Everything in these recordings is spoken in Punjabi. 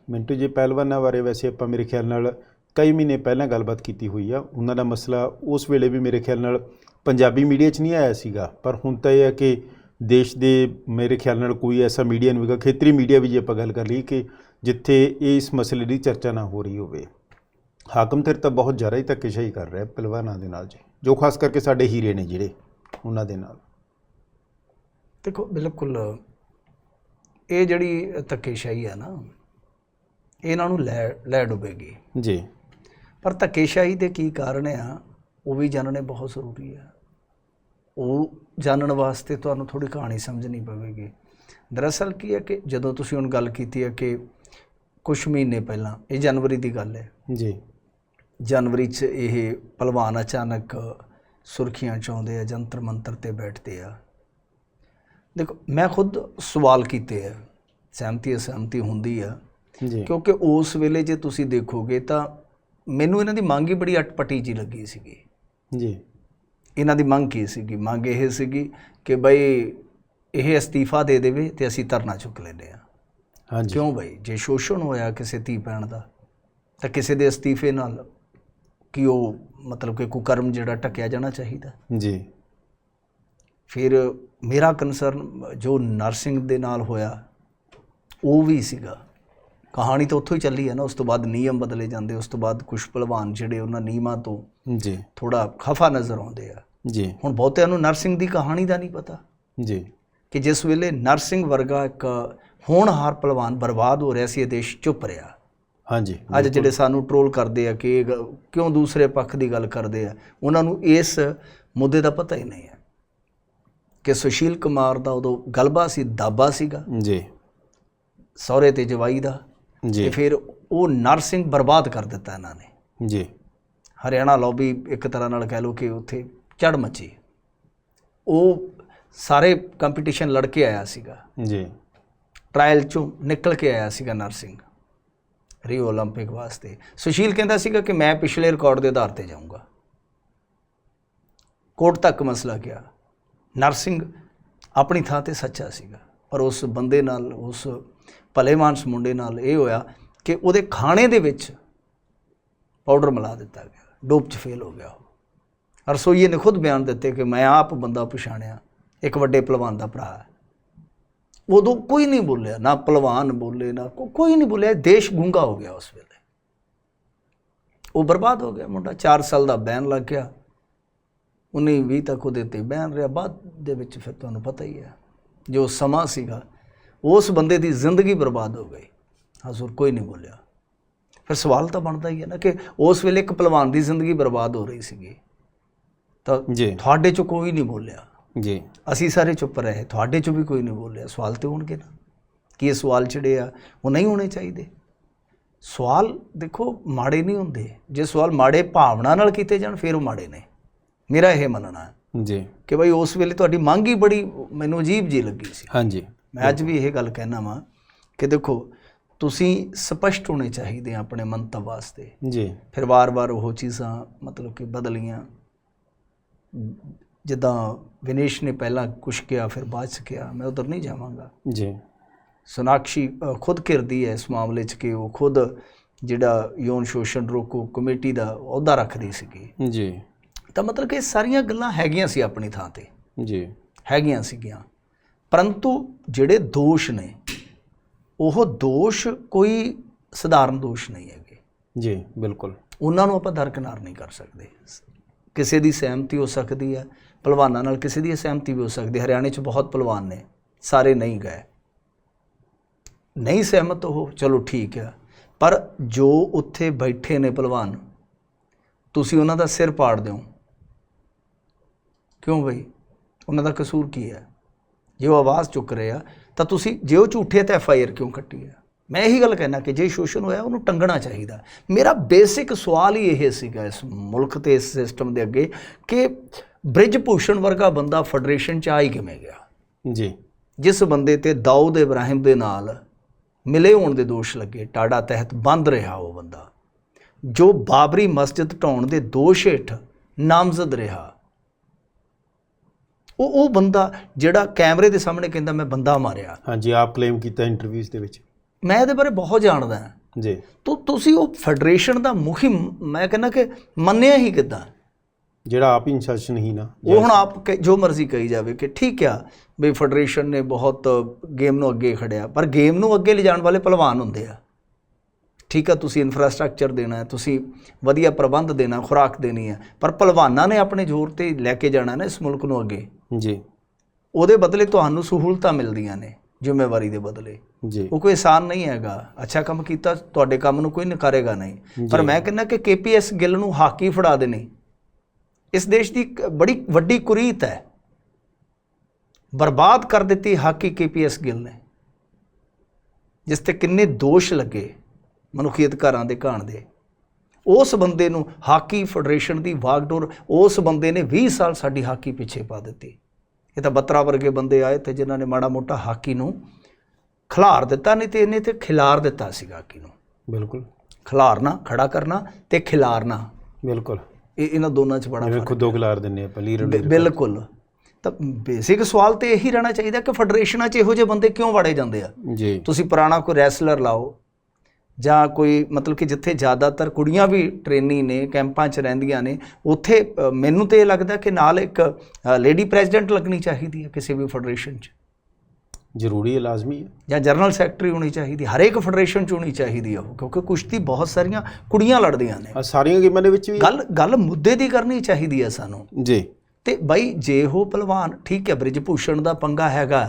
ਮਿੰਟੂ ਜੀ ਪਹਿਲਵਾਨਾਂ ਬਾਰੇ ਵੈਸੇ ਆਪਾਂ ਮੇਰੇ ਖਿਆਲ ਨਾਲ ਕਈ ਮਹੀਨੇ ਪਹਿਲਾਂ ਗੱਲਬਾਤ ਕੀਤੀ ਹੋਈ ਆ। ਉਹਨਾਂ ਦਾ ਮਸਲਾ ਉਸ ਵੇਲੇ ਵੀ ਮੇਰੇ ਖਿਆਲ ਨਾਲ ਪੰਜਾਬੀ ਮੀਡੀਆ 'ਚ ਨਹੀਂ ਆਇਆ ਸੀਗਾ, ਪਰ ਹੁਣ ਤਾਂ ਇਹ ਹੈ ਕਿ ਦੇਸ਼ ਦੇ ਮੇਰੇ ਖਿਆਲ ਨਾਲ ਕੋਈ ਐਸਾ ਮੀਡੀਆ ਨਹੀਂ ਹੋਵੇਗਾ, ਖੇਤਰੀ ਮੀਡੀਆ ਵੀ ਜੇ ਆਪਾਂ ਗੱਲ ਕਰ ਲਈਏ, ਕਿ ਜਿੱਥੇ ਇਸ ਮਸਲੇ ਦੀ ਚਰਚਾ ਨਾ ਹੋ ਰਹੀ ਹੋਵੇ। ਹਾਕਮ ਧਿਰ ਤਾਂ ਬਹੁਤ ਜ਼ਿਆਦਾ ਹੀ ਧੱਕੇਸ਼ਾਹੀ ਕਰ ਰਿਹਾ ਪਹਿਲਵਾਨਾਂ ਦੇ ਨਾਲ ਜੀ, ਜੋ ਖਾਸ ਕਰਕੇ ਸਾਡੇ ਹੀਰੇ ਨੇ ਜਿਹੜੇ, ਉਹਨਾਂ ਦੇ ਨਾਲ। ਦੇਖੋ ਬਿਲਕੁਲ ਇਹ ਜਿਹੜੀ ਧੱਕੇਸ਼ਾਹੀ ਆ ਨਾ, ਇਹਨਾਂ ਨੂੰ ਲੈ ਡੁੱਬੇਗੀ ਜੀ। ਪਰ ਧੱਕੇਸ਼ਾਹੀ ਦੇ ਕੀ ਕਾਰਨ ਆ ਉਹ ਵੀ ਜਾਣਨੇ ਬਹੁਤ ਜ਼ਰੂਰੀ ਆ। ਉਹ ਜਾਣਨ ਵਾਸਤੇ ਤੁਹਾਨੂੰ ਥੋੜ੍ਹੀ ਕਹਾਣੀ ਸਮਝਣੀ ਪਵੇਗੀ। ਦਰਅਸਲ ਕੀ ਹੈ ਕਿ ਜਦੋਂ ਤੁਸੀਂ ਹੁਣ ਗੱਲ ਕੀਤੀ ਹੈ ਕਿ ਕੁਛ ਮਹੀਨੇ ਪਹਿਲਾਂ, ਇਹ ਜਨਵਰੀ ਦੀ ਗੱਲ ਹੈ ਜੀ, ਜਨਵਰੀ 'ਚ ਇਹ ਭਲਵਾਨ ਅਚਾਨਕ ਸੁਰਖੀਆਂ 'ਚ ਆਉਂਦੇ ਆ, ਜੰਤਰ ਮੰਤਰ 'ਤੇ ਬੈਠਦੇ ਆ। ਦੇਖੋ ਮੈਂ ਖੁਦ ਸਵਾਲ ਕੀਤੇ ਆ, ਸਹਿਮਤੀ ਅਸਹਿਮਤੀ ਹੁੰਦੀ ਆ, ਕਿਉਂਕਿ ਉਸ ਵੇਲੇ ਜੇ ਤੁਸੀਂ ਦੇਖੋਗੇ ਤਾਂ ਮੈਨੂੰ ਇਹਨਾਂ ਦੀ ਮੰਗ ਹੀ ਬੜੀ ਅਟਪਟੀ ਜਿਹੀ ਲੱਗੀ ਸੀਗੀ ਜੀ। ਇਹਨਾਂ ਦੀ ਮੰਗ ਕੀ ਸੀਗੀ? ਮੰਗ ਇਹ ਸੀਗੀ ਕਿ ਬਈ ਇਹ ਅਸਤੀਫਾ ਦੇ ਦੇਵੇ ਤੇ ਅਸੀਂ ਧਰਨਾ ਚੁੱਕ ਲੈਂਦੇ ਹਾਂ। ਹਾਂਜੀ। ਕਿਉਂ ਬਈ, ਜੇ ਸ਼ੋਸ਼ਣ ਹੋਇਆ ਕਿਸੇ ਧੀ ਭੈਣ ਦਾ ਤਾਂ ਕਿਸੇ ਦੇ ਅਸਤੀਫੇ ਨਾਲ ਕਿ ਉਹ ਮਤਲਬ ਕਿ ਕੁਕਰਮ ਜਿਹੜਾ ਢੱਕਿਆ ਜਾਣਾ ਚਾਹੀਦਾ ਜੀ। ਫਿਰ ਮੇਰਾ ਕੰਸਰਨ ਜੋ ਨਰਸਿੰਘ ਦੇ ਨਾਲ ਹੋਇਆ ਉਹ ਵੀ ਸੀਗਾ। ਕਹਾਣੀ ਤਾਂ ਉੱਥੋਂ ਹੀ ਚੱਲੀ ਹੈ ਨਾ। ਉਸ ਤੋਂ ਬਾਅਦ ਨਿਯਮ ਬਦਲੇ ਜਾਂਦੇ, ਉਸ ਤੋਂ ਬਾਅਦ ਕੁਛ ਭਲਵਾਨ ਜਿਹੜੇ ਉਹਨਾਂ ਨਿਯਮਾਂ ਤੋਂ ਜੀ ਥੋੜ੍ਹਾ ਖਫਾ ਨਜ਼ਰ ਆਉਂਦੇ ਆ ਜੀ। ਹੁਣ ਬਹੁਤਿਆਂ ਨੂੰ ਨਰਸਿੰਘ ਦੀ ਕਹਾਣੀ ਦਾ ਨਹੀਂ ਪਤਾ ਜੀ, ਕਿ ਜਿਸ ਵੇਲੇ ਨਰਸਿੰਘ ਵਰਗਾ ਇੱਕ ਹੋਣਹਾਰ ਭਲਵਾਨ ਬਰਬਾਦ ਹੋ ਰਿਹਾ ਸੀ, ਇਹ ਦੇਸ਼ ਚੁੱਪ ਰਿਹਾ। ਹਾਂਜੀ। ਅੱਜ ਜਿਹੜੇ ਸਾਨੂੰ ਟਰੋਲ ਕਰਦੇ ਆ ਕਿ ਕਿਉਂ ਦੂਸਰੇ ਪੱਖ ਦੀ ਗੱਲ ਕਰਦੇ ਆ, ਉਹਨਾਂ ਨੂੰ ਇਸ ਮੁੱਦੇ ਦਾ ਪਤਾ ਹੀ ਨਹੀਂ ਹੈ ਕਿ ਸੁਸ਼ੀਲ ਕੁਮਾਰ ਦਾ ਉਦੋਂ ਗਲਬਾ ਸੀ, ਦਾਬਾ ਸੀਗਾ ਜੀ, ਸਹੁਰੇ ਤੇ ਜਵਾਈ ਦਾ, ਜੀ। ਤੇ ਫਿਰ ਉਹ ਨਰਸਿੰਘ ਬਰਬਾਦ ਕਰ ਦਿੱਤਾ ਇਹਨਾਂ ਨੇ ਜੀ। ਹਰਿਆਣਾ ਲੌਬੀ ਇੱਕ ਤਰ੍ਹਾਂ ਨਾਲ ਕਹਿ ਲਓ ਕਿ ਉੱਥੇ ਚੜ੍ਹ ਮੱਚੀ। ਉਹ ਸਾਰੇ ਕੰਪੀਟੀਸ਼ਨ ਲੜ ਕੇ ਆਇਆ ਸੀਗਾ ਜੀ। ਟਰਾਇਲ 'ਚੋਂ ਨਿਕਲ ਕੇ ਆਇਆ ਸੀਗਾ ਨਰਸਿੰਘ ਰੀਓ ਓਲੰਪਿਕ ਵਾਸਤੇ। ਸੁਸ਼ੀਲ ਕਹਿੰਦਾ ਸੀਗਾ ਕਿ ਮੈਂ ਪਿਛਲੇ ਰਿਕਾਰਡ ਦੇ ਆਧਾਰ 'ਤੇ ਜਾਊਂਗਾ। ਕੋਰਟ ਤੱਕ ਮਸਲਾ ਗਿਆ। ਨਰਸਿੰਘ ਆਪਣੀ ਥਾਂ 'ਤੇ ਸੱਚਾ ਸੀਗਾ, ਪਰ ਉਸ ਬੰਦੇ ਨਾਲ, ਉਸ ਭਲੇ ਮਾਨਸ ਮੁੰਡੇ ਨਾਲ ਇਹ ਹੋਇਆ ਕਿ ਉਹਦੇ ਖਾਣੇ ਦੇ ਵਿੱਚ ਪਾਊਡਰ ਮਿਲਾ ਦਿੱਤਾ ਗਿਆ, ਡੋਪ 'ਚ ਫੇਲ ਹੋ ਗਿਆ ਉਹ। ਰਸੋਈਏ ਨੇ ਖੁਦ ਬਿਆਨ ਦਿੱਤੇ ਕਿ ਮੈਂ ਆਪ ਬੰਦਾ ਪਛਾਣਿਆ, ਇੱਕ ਵੱਡੇ ਭਲਵਾਨ ਦਾ ਭਰਾ ਹੈ। ਉਦੋਂ ਕੋਈ ਨਹੀਂ ਬੋਲਿਆ, ਨਾ ਭਲਵਾਨ ਬੋਲੇ, ਨਾ ਕੋਈ ਨਹੀਂ ਬੋਲਿਆ। ਦੇਸ਼ ਗੂੰਗਾ ਹੋ ਗਿਆ ਉਸ ਵੇਲੇ। ਉਹ ਬਰਬਾਦ ਹੋ ਗਿਆ ਮੁੰਡਾ। 4 ਸਾਲ ਦਾ ਬੈਨ ਲੱਗ ਗਿਆ। 19-20 ਤੱਕ ਉਹਦੇ 'ਤੇ ਬੈਨ ਰਿਹਾ। ਬਾਅਦ ਦੇ ਵਿੱਚ ਫਿਰ ਤੁਹਾਨੂੰ ਪਤਾ ਹੀ ਹੈ ਜੋ ਸਮਾਂ ਸੀਗਾ, ਉਸ ਬੰਦੇ ਦੀ ਜ਼ਿੰਦਗੀ ਬਰਬਾਦ ਹੋ ਗਈ। ਹਜ਼ੂਰ ਕੋਈ ਨਹੀਂ ਬੋਲਿਆ। ਫਿਰ ਸਵਾਲ ਤਾਂ ਬਣਦਾ ਹੀ ਹੈ ਨਾ ਕਿ ਉਸ ਵੇਲੇ ਇੱਕ ਭਲਵਾਨ ਦੀ ਜ਼ਿੰਦਗੀ ਬਰਬਾਦ ਹੋ ਰਹੀ ਸੀਗੀ ਤਾਂ ਤੁਹਾਡੇ 'ਚੋਂ ਕੋਈ ਨਹੀਂ ਬੋਲਿਆ ਜੀ। ਅਸੀਂ ਸਾਰੇ ਚੁੱਪ ਰਹੇ, ਤੁਹਾਡੇ 'ਚੋਂ ਵੀ ਕੋਈ ਨਹੀਂ ਬੋਲਿਆ। ਸਵਾਲ ਤੇ ਹੋਣਗੇ ਨਾ। ਕੀ ਇਹ ਸਵਾਲ ਜਿਹੜੇ ਆ ਉਹ ਨਹੀਂ ਹੋਣੇ ਚਾਹੀਦੇ? ਸਵਾਲ ਦੇਖੋ ਮਾੜੇ ਨਹੀਂ ਹੁੰਦੇ। ਜੇ ਸਵਾਲ ਮਾੜੇ ਭਾਵਨਾ ਨਾਲ ਕੀਤੇ ਜਾਣ ਫਿਰ ਉਹ ਮਾੜੇ ਨੇ। ਮੇਰਾ ਇਹ ਮੰਨਣਾ ਹੈ ਜੀ ਕਿ ਭਾਈ ਉਸ ਵੇਲੇ ਤੁਹਾਡੀ ਮੰਗ ਹੀ ਬੜੀ ਮੈਨੂੰ ਅਜੀਬ ਜਿਹੀ ਲੱਗੀ ਸੀ। ਹਾਂਜੀ। ਮੈਂ ਅੱਜ ਵੀ ਇਹ ਗੱਲ ਕਹਿਣਾ ਵਾਂ ਕਿ ਦੇਖੋ ਤੁਸੀਂ ਸਪਸ਼ਟ ਹੋਣੇ ਚਾਹੀਦੇ ਆ ਆਪਣੇ ਮੰਤਵ ਵਾਸਤੇ ਜੀ। ਫਿਰ ਵਾਰ-ਵਾਰ ਉਹ ਚੀਜ਼ਾਂ ਮਤਲਬ ਕਿ ਬਦਲੀਆਂ। ਜਿੱਦਾਂ ਵਿਨੇਸ਼ ਨੇ ਪਹਿਲਾਂ ਕੁਛ ਕਿਹਾ ਫਿਰ ਬਾਅਦ 'ਚ ਕਿਹਾ, ਮੈਂ ਉੱਧਰ ਨਹੀਂ ਜਾਵਾਂਗਾ ਜੀ। ਸੋਨਾਕਸ਼ੀ ਖੁਦ ਘਿਰਦੀ ਹੈ ਇਸ ਮਾਮਲੇ 'ਚ ਕਿ ਉਹ ਖੁਦ ਜਿਹੜਾ ਯੌਨ ਸ਼ੋਸ਼ਣ ਰੋਕੂ ਕਮੇਟੀ ਦਾ ਅਹੁਦਾ ਰੱਖਦੀ ਸੀਗੀ। ਜੀ। ਤਾਂ ਮਤਲਬ ਕਿ ਸਾਰੀਆਂ ਗੱਲਾਂ ਹੈਗੀਆਂ ਸੀ ਆਪਣੀ ਥਾਂ 'ਤੇ, ਜੀ ਹੈਗੀਆਂ ਸੀਗੀਆਂ। ਪਰੰਤੂ ਜਿਹੜੇ ਦੋਸ਼ ਨੇ ਉਹ ਦੋਸ਼ ਕੋਈ ਸਧਾਰਨ ਦੋਸ਼ ਨਹੀਂ ਹੈਗੇ ਜੀ। ਬਿਲਕੁਲ। ਉਹਨਾਂ ਨੂੰ ਆਪਾਂ ਦਰਕਿਨਾਰ ਨਹੀਂ ਕਰ ਸਕਦੇ। ਕਿਸੇ ਦੀ ਸਹਿਮਤੀ ਹੋ ਸਕਦੀ ਹੈ, ਭਲਵਾਨਾਂ ਨਾਲ ਕਿਸੇ ਦੀ ਅਸਹਿਮਤੀ ਵੀ ਹੋ ਸਕਦੀ ਹੈ। ਹਰਿਆਣੇ 'ਚ ਬਹੁਤ ਭਲਵਾਨ ਨੇ, ਸਾਰੇ ਨਹੀਂ ਗਏ, ਨਹੀਂ ਸਹਿਮਤ ਉਹ, ਚਲੋ ਠੀਕ ਹੈ। ਪਰ ਜੋ ਉੱਥੇ ਬੈਠੇ ਨੇ ਭਲਵਾਨ, ਤੁਸੀਂ ਉਹਨਾਂ ਦਾ ਸਿਰ ਪਾੜ ਦਿਓ ਕਿਉਂ ਬਈ? ਉਹਨਾਂ ਦਾ ਕਸੂਰ ਕੀ ਹੈ? ਜੇ ਉਹ ਆਵਾਜ਼ ਚੁੱਕ ਰਹੇ ਆ ਤਾਂ ਤੁਸੀਂ, ਜੇ ਉਹ ਝੂਠੇ ਤਾਂ FIR ਕਿਉਂ ਕੱਟੀ ਹੈ? ਮੈਂ ਇਹੀ ਗੱਲ ਕਹਿਣਾ ਕਿ ਜੇ ਸ਼ੋਸ਼ਣ ਹੋਇਆ ਉਹਨੂੰ ਟੰਗਣਾ ਚਾਹੀਦਾ। ਮੇਰਾ ਬੇਸਿਕ ਸਵਾਲ ਹੀ ਇਹ ਸੀਗਾ ਇਸ ਮੁਲਕ ਤੇ ਇਸ ਸਿਸਟਮ ਦੇ ਅੱਗੇ ਕਿ ਬ੍ਰਿਜ ਭੂਸ਼ਣ ਵਰਗਾ ਬੰਦਾ ਫੈਡਰੇਸ਼ਨ 'ਚ ਆ ਹੀ ਕਿਵੇਂ ਗਿਆ? ਜੀ। ਜਿਸ ਬੰਦੇ ਤੇ ਦਾਊਦ ਇਬਰਾਹਿਮ ਦੇ ਨਾਲ ਮਿਲੇ ਹੋਣ ਦੇ ਦੋਸ਼ ਲੱਗੇ, ਟਾਡਾ ਤਹਿਤ ਬੰਦ ਰਿਹਾ ਉਹ ਬੰਦਾ, ਜੋ ਬਾਬਰੀ ਮਸਜਿਦ ਢਾਉਣ ਦੇ ਦੋਸ਼ ਹੇਠ ਨਾਮਜ਼ਦ ਰਿਹਾ, ਉਹ ਬੰਦਾ ਜਿਹੜਾ ਕੈਮਰੇ ਦੇ ਸਾਹਮਣੇ ਕਹਿੰਦਾ ਮੈਂ ਬੰਦਾ ਮਾਰਿਆ। ਹਾਂਜੀ, ਆਪ ਕਲੇਮ ਕੀਤਾ ਇੰਟਰਵਿਊਜ਼ ਦੇ ਵਿੱਚ। ਮੈਂ ਇਹਦੇ ਬਾਰੇ ਬਹੁਤ ਜਾਣਦਾ ਜੀ। ਤੁਸੀਂ ਉਹ ਫੈਡਰੇਸ਼ਨ ਦਾ ਮੁਖੀ ਮੈਂ ਕਹਿੰਦਾ ਕਿ ਮੰਨਿਆ ਹੀ ਕਿੱਦਾਂ, ਜਿਹੜਾ ਆਪ ਹੀ ਅਨੁਸ਼ਾਸਨਹੀਨ ਆ। ਉਹ ਹੁਣ ਆਪ ਜੋ ਮਰਜ਼ੀ ਕਹੀ ਜਾਵੇ ਕਿ ਠੀਕ ਆ ਵੀ ਫੈਡਰੇਸ਼ਨ ਨੇ ਬਹੁਤ ਗੇਮ ਨੂੰ ਅੱਗੇ ਖੜਿਆ, ਪਰ ਗੇਮ ਨੂੰ ਅੱਗੇ ਲਿਜਾਣ ਵਾਲੇ ਪਹਿਲਵਾਨ ਹੁੰਦੇ ਆ। ਠੀਕ ਆ, ਤੁਸੀਂ ਇਨਫਰਾਸਟ੍ਰਕਚਰ ਦੇਣਾ ਹੈ, ਤੁਸੀਂ ਵਧੀਆ ਪ੍ਰਬੰਧ ਦੇਣਾ, ਖੁਰਾਕ ਦੇਣੀ ਹੈ, ਪਰ ਪਹਿਲਵਾਨਾਂ ਨੇ ਆਪਣੇ ਜ਼ੋਰ 'ਤੇ ਲੈ ਕੇ ਜਾਣਾ ਨਾ ਇਸ ਮੁਲਕ ਨੂੰ ਅੱਗੇ ਜੀ। ਉਹਦੇ ਬਦਲੇ ਤੁਹਾਨੂੰ ਸਹੂਲਤਾਂ ਮਿਲਦੀਆਂ ਨੇ, ਜ਼ਿੰਮੇਵਾਰੀ ਦੇ ਬਦਲੇ ਜੀ। ਉਹ ਕੋਈ ਆਸਾਨ ਨਹੀਂ ਹੈਗਾ। ਅੱਛਾ ਕੰਮ ਕੀਤਾ, ਤੁਹਾਡੇ ਕੰਮ ਨੂੰ ਕੋਈ ਨਕਾਰੇਗਾ ਨਹੀਂ, ਪਰ ਮੈਂ ਕਹਿੰਦਾ ਕਿ KPS ਗਿੱਲ ਨੂੰ ਹਾਕੀ ਫੜਾ ਦੇਣੀ ਇਸ ਦੇਸ਼ ਦੀ ਇੱਕ ਬੜੀ ਵੱਡੀ ਕੁਰੀਤ ਹੈ। ਬਰਬਾਦ ਕਰ ਦਿੱਤੀ ਹਾਕੀ KPS ਗਿੱਲ ਨੇ, ਜਿਸ ਤੇ ਕਿੰਨੇ ਦੋਸ਼ ਲੱਗੇ ਮਨੁੱਖੀ ਅਧਿਕਾਰਾਂ ਦੇ ਘਾਣ ਦੇ। ਉਸ ਬੰਦੇ ਨੂੰ ਹਾਕੀ ਫੈਡਰੇਸ਼ਨ ਦੀ ਵਾਗਡੋਰ, ਉਸ ਬੰਦੇ ਨੇ 20 ਸਾਲ ਸਾਡੀ ਹਾਕੀ ਪਿੱਛੇ ਪਾ ਦਿੱਤੀ। ਇਹ ਤਾਂ ਬੱਤਰਾ ਵਰਗੇ ਬੰਦੇ ਆਏ ਤੇ ਜਿਨ੍ਹਾਂ ਨੇ ਮਾੜਾ ਮੋਟਾ ਹਾਕੀ ਨੂੰ ਖਿਲਾਰ ਦਿੱਤਾ, ਨਹੀਂ ਤੇ ਇਹਨੇ ਤੇ ਖਿਲਾਰ ਦਿੱਤਾ ਸੀ ਹਾਕੀ ਨੂੰ। ਬਿਲਕੁਲ, ਖਿਲਾਰਨਾ, ਖੜਾ ਕਰਨਾ ਤੇ ਖਿਲਾਰਨਾ, ਬਿਲਕੁਲ ਇਹਨਾਂ ਦੋਨਾਂ 'ਚ ਬੜਾ ਫਰਕ। ਖੁਦੋਂ ਖਿਲਾਰ ਦਿੰਦੇ ਆਪਾਂ ਲੀਡਰ। ਬਿਲਕੁਲ। ਤਾਂ ਬੇਸਿਕ ਸਵਾਲ ਤੇ ਇਹੀ ਰਹਿਣਾ ਚਾਹੀਦਾ ਕਿ ਫੈਡਰੇਸ਼ਨਾਂ 'ਚ ਇਹੋ ਜਿਹੇ ਬੰਦੇ ਕਿਉਂ ਵੜੇ ਜਾਂਦੇ ਆ। ਜੀ। ਤੁਸੀਂ ਪੁਰਾਣਾ ਕੋਈ ਰੈਸਲਰ ਲਾਓ ਜਾਂ ਕੋਈ ਮਤਲਬ ਕਿ ਜਿੱਥੇ ਜ਼ਿਆਦਾਤਰ ਕੁੜੀਆਂ ਵੀ ਟ੍ਰੇਨੀ ਨੇ, ਕੈਂਪਾਂ 'ਚ ਰਹਿੰਦੀਆਂ ਨੇ, ਉੱਥੇ ਮੈਨੂੰ ਤਾਂ ਇਹ ਲੱਗਦਾ ਕਿ ਨਾਲ ਇੱਕ ਲੇਡੀ ਪ੍ਰੈਜ਼ੀਡੈਂਟ ਲੱਗਣੀ ਚਾਹੀਦੀ ਹੈ ਕਿਸੇ ਵੀ ਫੈਡਰੇਸ਼ਨ 'ਚ। ਜ਼ਰੂਰੀ ਹੈ, ਲਾਜ਼ਮੀ ਹੈ। ਜਾਂ ਜਨਰਲ ਸੈਕਟਰੀ ਹੋਣੀ ਚਾਹੀਦੀ, ਹਰੇਕ ਫੈਡਰੇਸ਼ਨ 'ਚ ਹੋਣੀ ਚਾਹੀਦੀ ਉਹ, ਕਿਉਂਕਿ ਕੁਸ਼ਤੀ ਬਹੁਤ ਸਾਰੀਆਂ ਕੁੜੀਆਂ ਲੜਦੀਆਂ ਨੇ। ਸਾਰੀਆਂ ਗੇਮਾਂ ਦੇ ਵਿੱਚ ਵੀ ਗੱਲ ਮੁੱਦੇ ਦੀ ਕਰਨੀ ਚਾਹੀਦੀ ਹੈ ਸਾਨੂੰ। ਜੀ। ਤੇ ਬਾਈ ਜੇ ਉਹ ਪਹਿਲਵਾਨ, ਠੀਕ ਹੈ, ਬ੍ਰਿਜ ਭੂਸ਼ਣ ਦਾ ਪੰਗਾ ਹੈਗਾ,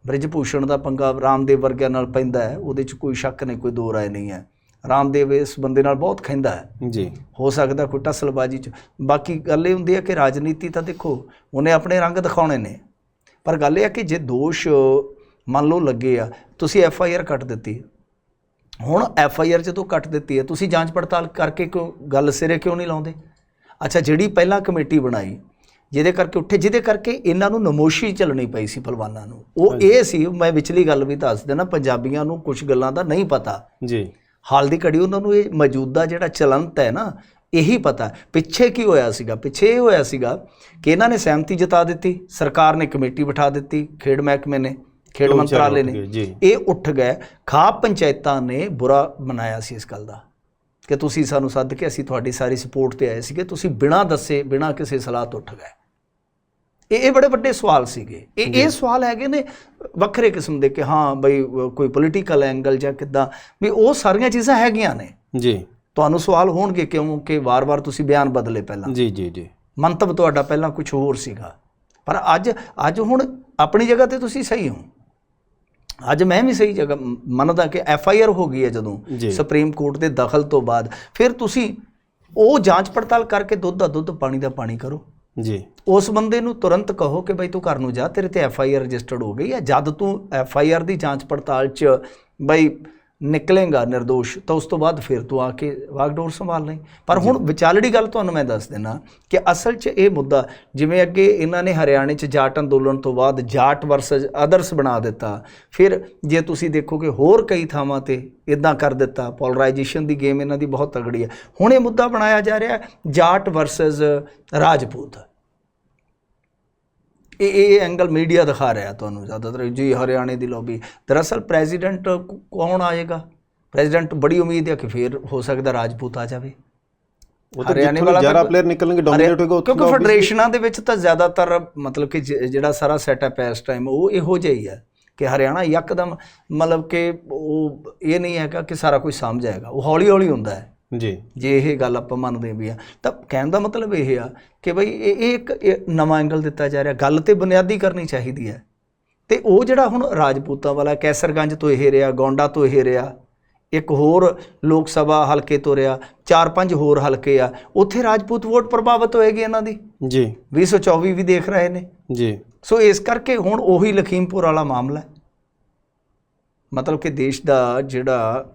ਬ੍ਰਿਜ ਭੂਸ਼ਣ ਦਾ ਪੰਗਾ ਰਾਮਦੇਵ ਵਰਗਿਆਂ ਨਾਲ ਪੈਂਦਾ ਹੈ, ਉਹਦੇ 'ਚ ਕੋਈ ਸ਼ੱਕ ਨਹੀਂ, ਕੋਈ ਦੋ ਰਾਏ ਨਹੀਂ ਹੈ। ਰਾਮਦੇਵ ਇਸ ਬੰਦੇ ਨਾਲ ਬਹੁਤ ਖਹਿੰਦਾ ਹੈ। ਜੀ। ਹੋ ਸਕਦਾ ਕੋਈ ਟਸਲਬਾਜ਼ੀ 'ਚ। ਬਾਕੀ ਗੱਲ ਇਹ ਹੁੰਦੀ ਹੈ ਕਿ ਰਾਜਨੀਤੀ ਤਾਂ ਦੇਖੋ ਉਹਨੇ ਆਪਣੇ ਰੰਗ ਦਿਖਾਉਣੇ ਨੇ, ਪਰ ਗੱਲ ਇਹ ਹੈ ਕਿ ਜੇ ਦੋਸ਼ ਮੰਨ ਲਓ ਲੱਗੇ ਆ, ਤੁਸੀਂ FIR ਕੱਟ ਦਿੱਤੀ, ਹੁਣ FIR ਜਦੋਂ ਕੱਟ ਦਿੱਤੀ ਹੈ, ਤੁਸੀਂ ਜਾਂਚ ਪੜਤਾਲ ਕਰਕੇ ਕਿਉਂ ਗੱਲ ਸਿਰੇ ਕਿਉਂ ਨਹੀਂ ਲਾਉਂਦੇ? ਅੱਛਾ, ਜਿਹੜੀ ਪਹਿਲਾਂ ਕਮੇਟੀ ਬਣਾਈ ਜਿਹਦੇ ਕਰਕੇ ਉੱਠੇ, ਜਿਹਦੇ ਕਰਕੇ ਇਹਨਾਂ ਨੂੰ ਨਮੋਸ਼ੀ ਚੱਲਣੀ ਪਈ ਸੀ ਪਹਿਲਵਾਨਾਂ ਨੂੰ, ਉਹ ਇਹ ਸੀ, ਮੈਂ ਵਿਚਲੀ ਗੱਲ ਵੀ ਦੱਸ ਦੇਣਾ, ਪੰਜਾਬੀਆਂ ਨੂੰ ਕੁਝ ਗੱਲਾਂ ਦਾ ਨਹੀਂ ਪਤਾ ਜੀ। ਹਾਲ ਦੀ ਘੜੀ ਉਹਨਾਂ ਨੂੰ ਇਹ ਮੌਜੂਦਾ ਜਿਹੜਾ ਚਲੰਤ ਹੈ ਨਾ, ਇਹੀ ਪਤਾ। ਪਿੱਛੇ ਕੀ ਹੋਇਆ ਸੀਗਾ? ਪਿੱਛੇ ਇਹ ਹੋਇਆ ਸੀਗਾ ਕਿ ਇਹਨਾਂ ਨੇ ਸਹਿਮਤੀ ਜਤਾ ਦਿੱਤੀ, ਸਰਕਾਰ ਨੇ ਕਮੇਟੀ ਬਿਠਾ ਦਿੱਤੀ, ਖੇਡ ਮਹਿਕਮੇ ਨੇ, ਖੇਡ ਮੰਤਰਾਲੇ ਨੇ, ਇਹ ਉੱਠ ਗਏ। ਖਾਪ ਪੰਚਾਇਤਾਂ ਨੇ ਬੁਰਾ ਮਨਾਇਆ ਸੀ ਇਸ ਗੱਲ ਦਾ ਕਿ ਤੁਸੀਂ ਸਾਨੂੰ ਸੱਦ ਕੇ, ਅਸੀਂ ਤੁਹਾਡੀ ਸਾਰੀ ਸਪੋਰਟ 'ਤੇ ਆਏ ਸੀਗੇ, ਤੁਸੀਂ ਬਿਨਾਂ ਦੱਸੇ, ਬਿਨਾਂ ਕਿਸੇ ਸਲਾਹ ਤੋਂ ਉੱਠ ਗਏ। ਇਹ ਬੜੇ ਵੱਡੇ ਸਵਾਲ ਸੀਗੇ। ਇਹ ਸਵਾਲ ਹੈਗੇ ਨੇ ਵੱਖਰੇ ਕਿਸਮ ਦੇ ਕਿ ਹਾਂ ਬਈ ਕੋਈ ਪੋਲੀਟੀਕਲ ਐਂਗਲ ਜਾਂ ਕਿੱਦਾਂ, ਵੀ ਉਹ ਸਾਰੀਆਂ ਚੀਜ਼ਾਂ ਹੈਗੀਆਂ ਨੇ ਜੀ। ਤੁਹਾਨੂੰ ਸਵਾਲ ਹੋਣਗੇ ਕਿਉਂਕਿ ਵਾਰ-ਵਾਰ ਤੁਸੀਂ ਬਿਆਨ ਬਦਲੇ ਪਹਿਲਾਂ। ਜੀ ਜੀ ਜੀ। ਮੰਤਵ ਤੁਹਾਡਾ ਪਹਿਲਾਂ ਕੁਝ ਹੋਰ ਸੀਗਾ, ਪਰ ਅੱਜ ਹੁਣ ਆਪਣੀ ਜਗ੍ਹਾ 'ਤੇ ਤੁਸੀਂ ਸਹੀ ਹੋ। ਅੱਜ ਮੈਂ ਵੀ ਸਹੀ ਜਗ੍ਹਾ ਮੰਨਦਾ ਕਿ FIR ਹੋ ਗਈ ਹੈ ਜਦੋਂ ਸੁਪਰੀਮ ਕੋਰਟ ਦੇ ਦਖਲ ਤੋਂ ਬਾਅਦ, ਫਿਰ ਤੁਸੀਂ ਉਹ ਜਾਂਚ ਪੜਤਾਲ ਕਰਕੇ ਦੁੱਧ ਦਾ ਦੁੱਧ, ਪਾਣੀ ਦਾ ਪਾਣੀ ਕਰੋ ਜੀ। ਉਸ ਬੰਦੇ ਨੂੰ ਤੁਰੰਤ ਕਹੋ ਕਿ ਬਈ ਤੂੰ ਘਰ ਨੂੰ ਜਾ, ਤੇਰੇ ਤੇ FIR ਰਜਿਸਟਰਡ ਹੋ ਗਈ ਹੈ। ਜਦ ਤੂੰ FIR ਦੀ ਜਾਂਚ ਪੜਤਾਲ 'ਚ ਬਈ ਨਿਕਲੇਗਾ ਨਿਰਦੋਸ਼, ਤਾਂ ਉਸ ਤੋਂ ਬਾਅਦ ਫਿਰ ਤੂੰ ਆ ਕੇ ਵਾਗਡੋਰ ਸੰਭਾਲ ਲਈ। ਪਰ ਹੁਣ ਵਿਚਾਲੜੀ ਗੱਲ ਤੁਹਾਨੂੰ ਮੈਂ ਦੱਸ ਦੇਣਾ ਕਿ ਅਸਲ 'ਚ ਇਹ ਮੁੱਦਾ, ਜਿਵੇਂ ਅੱਗੇ ਇਹਨਾਂ ਨੇ ਹਰਿਆਣੇ 'ਚ ਜਾਟ ਅੰਦੋਲਨ ਤੋਂ ਬਾਅਦ ਜਾਟ ਵਰਸਸ ਅਦਰਸ ਬਣਾ ਦਿੱਤਾ, ਫਿਰ ਜੇ ਤੁਸੀਂ ਦੇਖੋਗੇ ਹੋਰ ਕਈ ਥਾਵਾਂ 'ਤੇ ਇੱਦਾਂ ਕਰ ਦਿੱਤਾ। ਪੋਲਰਾਈਜੇਸ਼ਨ ਦੀ ਗੇਮ ਇਹਨਾਂ ਦੀ ਬਹੁਤ ਤਗੜੀ ਹੈ। ਹੁਣ ਇਹ ਮੁੱਦਾ ਬਣਾਇਆ ਜਾ ਰਿਹਾ ਜਾਟ ਵਰਸਸ ਰਾਜਪੂਤ। ਇਹ ਐਂਗਲ ਮੀਡੀਆ ਦਿਖਾ ਰਿਹਾ ਤੁਹਾਨੂੰ ਜ਼ਿਆਦਾਤਰ ਜੀ, ਹਰਿਆਣੇ ਦੀ ਲੌਬੀ। ਦਰਅਸਲ ਪ੍ਰੈਜ਼ੀਡੈਂਟ ਕੌਣ ਆਏਗਾ? ਪ੍ਰੈਜ਼ੀਡੈਂਟ ਬੜੀ ਉਮੀਦ ਹੈ ਕਿ ਫਿਰ ਹੋ ਸਕਦਾ ਰਾਜਪੂਤ ਆ ਜਾਵੇ। ਹਰਿਆਣੇ ਵਾਲਾ ਜ਼ਿਆਦਾ ਪਲੇਅਰ ਨਿਕਲਣਗੇ, ਡੋਮੀਨੇਟ ਹੋਏਗਾ, ਕਿਉਂਕਿ ਫੈਡਰੇਸ਼ਨਾਂ ਦੇ ਵਿੱਚ ਤਾਂ ਜ਼ਿਆਦਾਤਰ ਮਤਲਬ ਕਿ ਜਿਹੜਾ ਸਾਰਾ ਸੈਟਅਪ ਹੈ ਇਸ ਟਾਈਮ ਉਹ ਇਹੋ ਜਿਹਾ ਹੀ ਹੈ ਕਿ ਹਰਿਆਣਾ ਯਕਦਮ ਮਤਲਬ ਕਿ ਉਹ ਇਹ ਨਹੀਂ ਹੈਗਾ ਕਿ ਸਾਰਾ ਕੁਝ ਸਮਝ ਆਏਗਾ, ਉਹ ਹੌਲੀ ਹੌਲੀ ਹੁੰਦਾ ਹੈ ਜੀ। ਜੇ ਇਹ ਗੱਲ ਆਪਾਂ ਮੰਨਦੇ ਵੀ ਆ ਤਾਂ ਕਹਿਣ ਦਾ ਮਤਲਬ ਇਹ ਆ ਕਿ ਬਈ ਇਹ ਇੱਕ ਨਵਾਂ ਐਂਗਲ ਦਿੱਤਾ ਜਾ ਰਿਹਾ। ਗੱਲ ਤੇ ਬੁਨਿਆਦੀ ਕਰਨੀ ਚਾਹੀਦੀ ਹੈ। ਤੇ ਉਹ ਜਿਹੜਾ ਹੁਣ ਰਾਜਪੂਤਾਂ ਵਾਲਾ ਕੈਸਰਗੰਜ ਤੋਂ ਇਹ ਰਿਹਾ, ਗੌਂਡਾ ਤੋਂ ਇਹ ਰਿਹਾ, ਇੱਕ ਹੋਰ ਲੋਕ ਸਭਾ ਹਲਕੇ ਤੋਂ ਰਿਹਾ, 4-5 ਹੋਰ ਹਲਕੇ ਆ, ਉੱਥੇ ਰਾਜਪੂਤ ਵੋਟ ਪ੍ਰਭਾਵਿਤ ਹੋਏਗੀ ਇਹਨਾਂ ਦੀ ਜੀ। 2024 ਵੀ ਦੇਖ ਰਹੇ ਨੇ ਜੀ। ਸੋ ਇਸ ਕਰਕੇ ਹੁਣ ਉਹੀ ਲਖੀਮਪੁਰ ਵਾਲਾ ਮਾਮਲਾ, ਮਤਲਬ ਕਿ ਦੇਸ਼ ਦਾ ਜਿਹੜਾ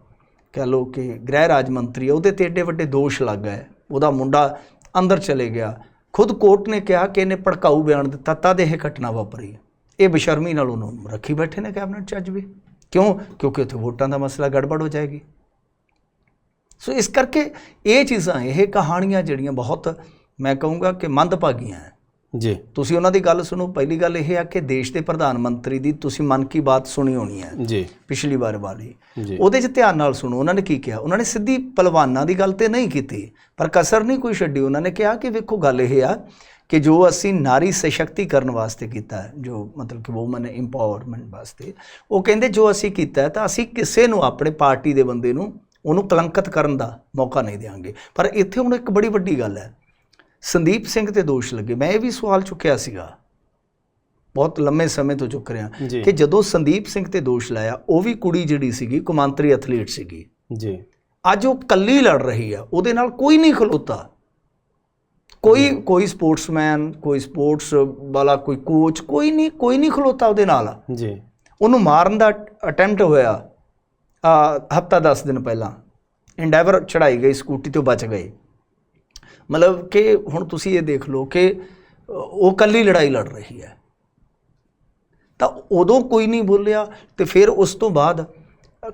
ਕਹਿ ਲਓ ਕਿ ਗ੍ਰਹਿ ਰਾਜ ਮੰਤਰੀ, ਉਹਦੇ ਤੇ ਏਡੇ ਵੱਡੇ ਦੋਸ਼ ਲੱਗ ਗਏ। ਉਹਦਾ ਮੁੰਡਾ ਅੰਦਰ ਚਲੇ ਗਿਆ, ਖੁਦ ਕੋਰਟ ਨੇ ਕਿਹਾ ਕਿ ਇਹਨੇ ਭੜਕਾਊ ਬਿਆਨ ਦਿੱਤਾ, ਤਦ ਇਹ ਘਟਨਾ ਵਾਪਰੀ। ਇਹ ਬੇਸ਼ਰਮੀ ਨਾਲ ਉਹਨੂੰ ਰੱਖੀ ਬੈਠੇ ਨੇ ਕੈਬਨਿਟ 'ਚ ਅੱਜ ਵੀ। ਕਿਉਂ? ਕਿਉਂਕਿ ਉੱਥੇ ਵੋਟਾਂ ਦਾ ਮਸਲਾ ਗੜਬੜ ਹੋ ਜਾਏਗੀ। ਸੋ ਇਸ ਕਰਕੇ ਇਹ ਚੀਜ਼ਾਂ, ਇਹ ਕਹਾਣੀਆਂ ਜਿਹੜੀਆਂ ਬਹੁਤ ਮੈਂ ਕਹੂੰਗਾ ਕਿ ਮੰਦਭਾਗੀਆਂ ਹੈ। ਜੀ ਤੁਸੀਂ ਉਹਨਾਂ ਦੀ ਗੱਲ ਸੁਣੋ। ਪਹਿਲੀ ਗੱਲ ਇਹ ਆ ਕਿ ਦੇਸ਼ ਦੇ ਪ੍ਰਧਾਨ ਮੰਤਰੀ ਦੀ ਤੁਸੀਂ ਮਨ ਕੀ ਬਾਤ ਸੁਣੀ ਹੋਣੀ ਹੈ ਜੀ ਪਿਛਲੀ ਵਾਰ ਵਾਲੀ, ਜੀ ਉਹਦੇ 'ਚ ਧਿਆਨ ਨਾਲ ਸੁਣੋ। ਉਹਨਾਂ ਨੇ ਕੀ ਕਿਹਾ? ਉਹਨਾਂ ਨੇ ਸਿੱਧੀ ਪਹਿਲਵਾਨਾਂ ਦੀ ਗੱਲ ਤੇ ਨਹੀਂ ਕੀਤੀ, ਪਰ ਕਸਰ ਨਹੀਂ ਕੋਈ ਛੱਡੀ। ਉਹਨਾਂ ਨੇ ਕਿਹਾ ਕਿ ਵੇਖੋ ਗੱਲ ਇਹ ਆ ਕਿ ਜੋ ਅਸੀਂ ਨਾਰੀ ਸਸ਼ਕਤੀਕਰਨ ਵਾਸਤੇ ਕੀਤਾ ਹੈ, ਜੋ ਮਤਲਬ ਕਿ ਵੂਮਨ ਇੰਪਾਵਰਮੈਂਟ ਵਾਸਤੇ, ਉਹ ਕਹਿੰਦੇ ਜੋ ਅਸੀਂ ਕੀਤਾ ਤਾਂ ਅਸੀਂ ਕਿਸੇ ਨੂੰ, ਆਪਣੇ ਪਾਰਟੀ ਦੇ ਬੰਦੇ ਨੂੰ, ਉਹਨੂੰ ਕਲੰਕਿਤ ਕਰਨ ਦਾ ਮੌਕਾ ਨਹੀਂ ਦੇਵਾਂਗੇ। ਪਰ ਇੱਥੇ ਹੁਣ ਇੱਕ ਬੜੀ ਵੱਡੀ ਗੱਲ ਹੈ, ਸੰਦੀਪ ਸਿੰਘ ਤੇ ਦੋਸ਼ ਲੱਗੇ। ਮੈਂ ਇਹ ਵੀ ਸਵਾਲ ਚੁੱਕਿਆ ਸੀਗਾ, ਬਹੁਤ ਲੰਮੇ ਸਮੇਂ ਤੋਂ ਚੁੱਕ ਰਿਹਾ ਜੀ ਕਿ ਜਦੋਂ ਸੰਦੀਪ ਸਿੰਘ ਤੇ ਦੋਸ਼ ਲਾਇਆ, ਉਹ ਵੀ ਕੁੜੀ ਜਿਹੜੀ ਸੀਗੀ ਕੌਮਾਂਤਰੀ ਐਥਲੀਟ ਸੀਗੀ, ਜੀ ਅੱਜ ਉਹ ਕੱਲੀ ਲੜ ਰਹੀ ਆ, ਉਹਦੇ ਨਾਲ ਕੋਈ ਨਹੀਂ ਖਲੋਤਾ, ਕੋਈ ਸਪੋਰਟਸਮੈਨ, ਕੋਈ ਸਪੋਰਟਸ ਵਾਲਾ, ਕੋਈ ਕੋਚ, ਕੋਈ ਨਹੀਂ ਖਲੋਤਾ ਉਹਦੇ ਨਾਲ। ਜੀ ਉਹਨੂੰ ਮਾਰਨ ਦਾ ਅਟੈਂਪਟ ਹੋਇਆ ਹਫ਼ਤਾ 10 ਦਿਨ ਪਹਿਲਾਂ, ਇੰਡੈਵਰ ਚੜਾਈ ਗਈ, ਸਕੂਟੀ ਤੋਂ ਬਚ ਗਏ। ਮਤਲਬ ਕਿ ਹੁਣ ਤੁਸੀਂ ਇਹ ਦੇਖ ਲਓ ਕਿ ਉਹ ਕੱਲੀ ਲੜਾਈ ਲੜ ਰਹੀ ਹੈ, ਤਾਂ ਉਦੋਂ ਕੋਈ ਨਹੀਂ ਬੋਲਿਆ। ਤੇ ਫਿਰ ਉਸ ਤੋਂ ਬਾਅਦ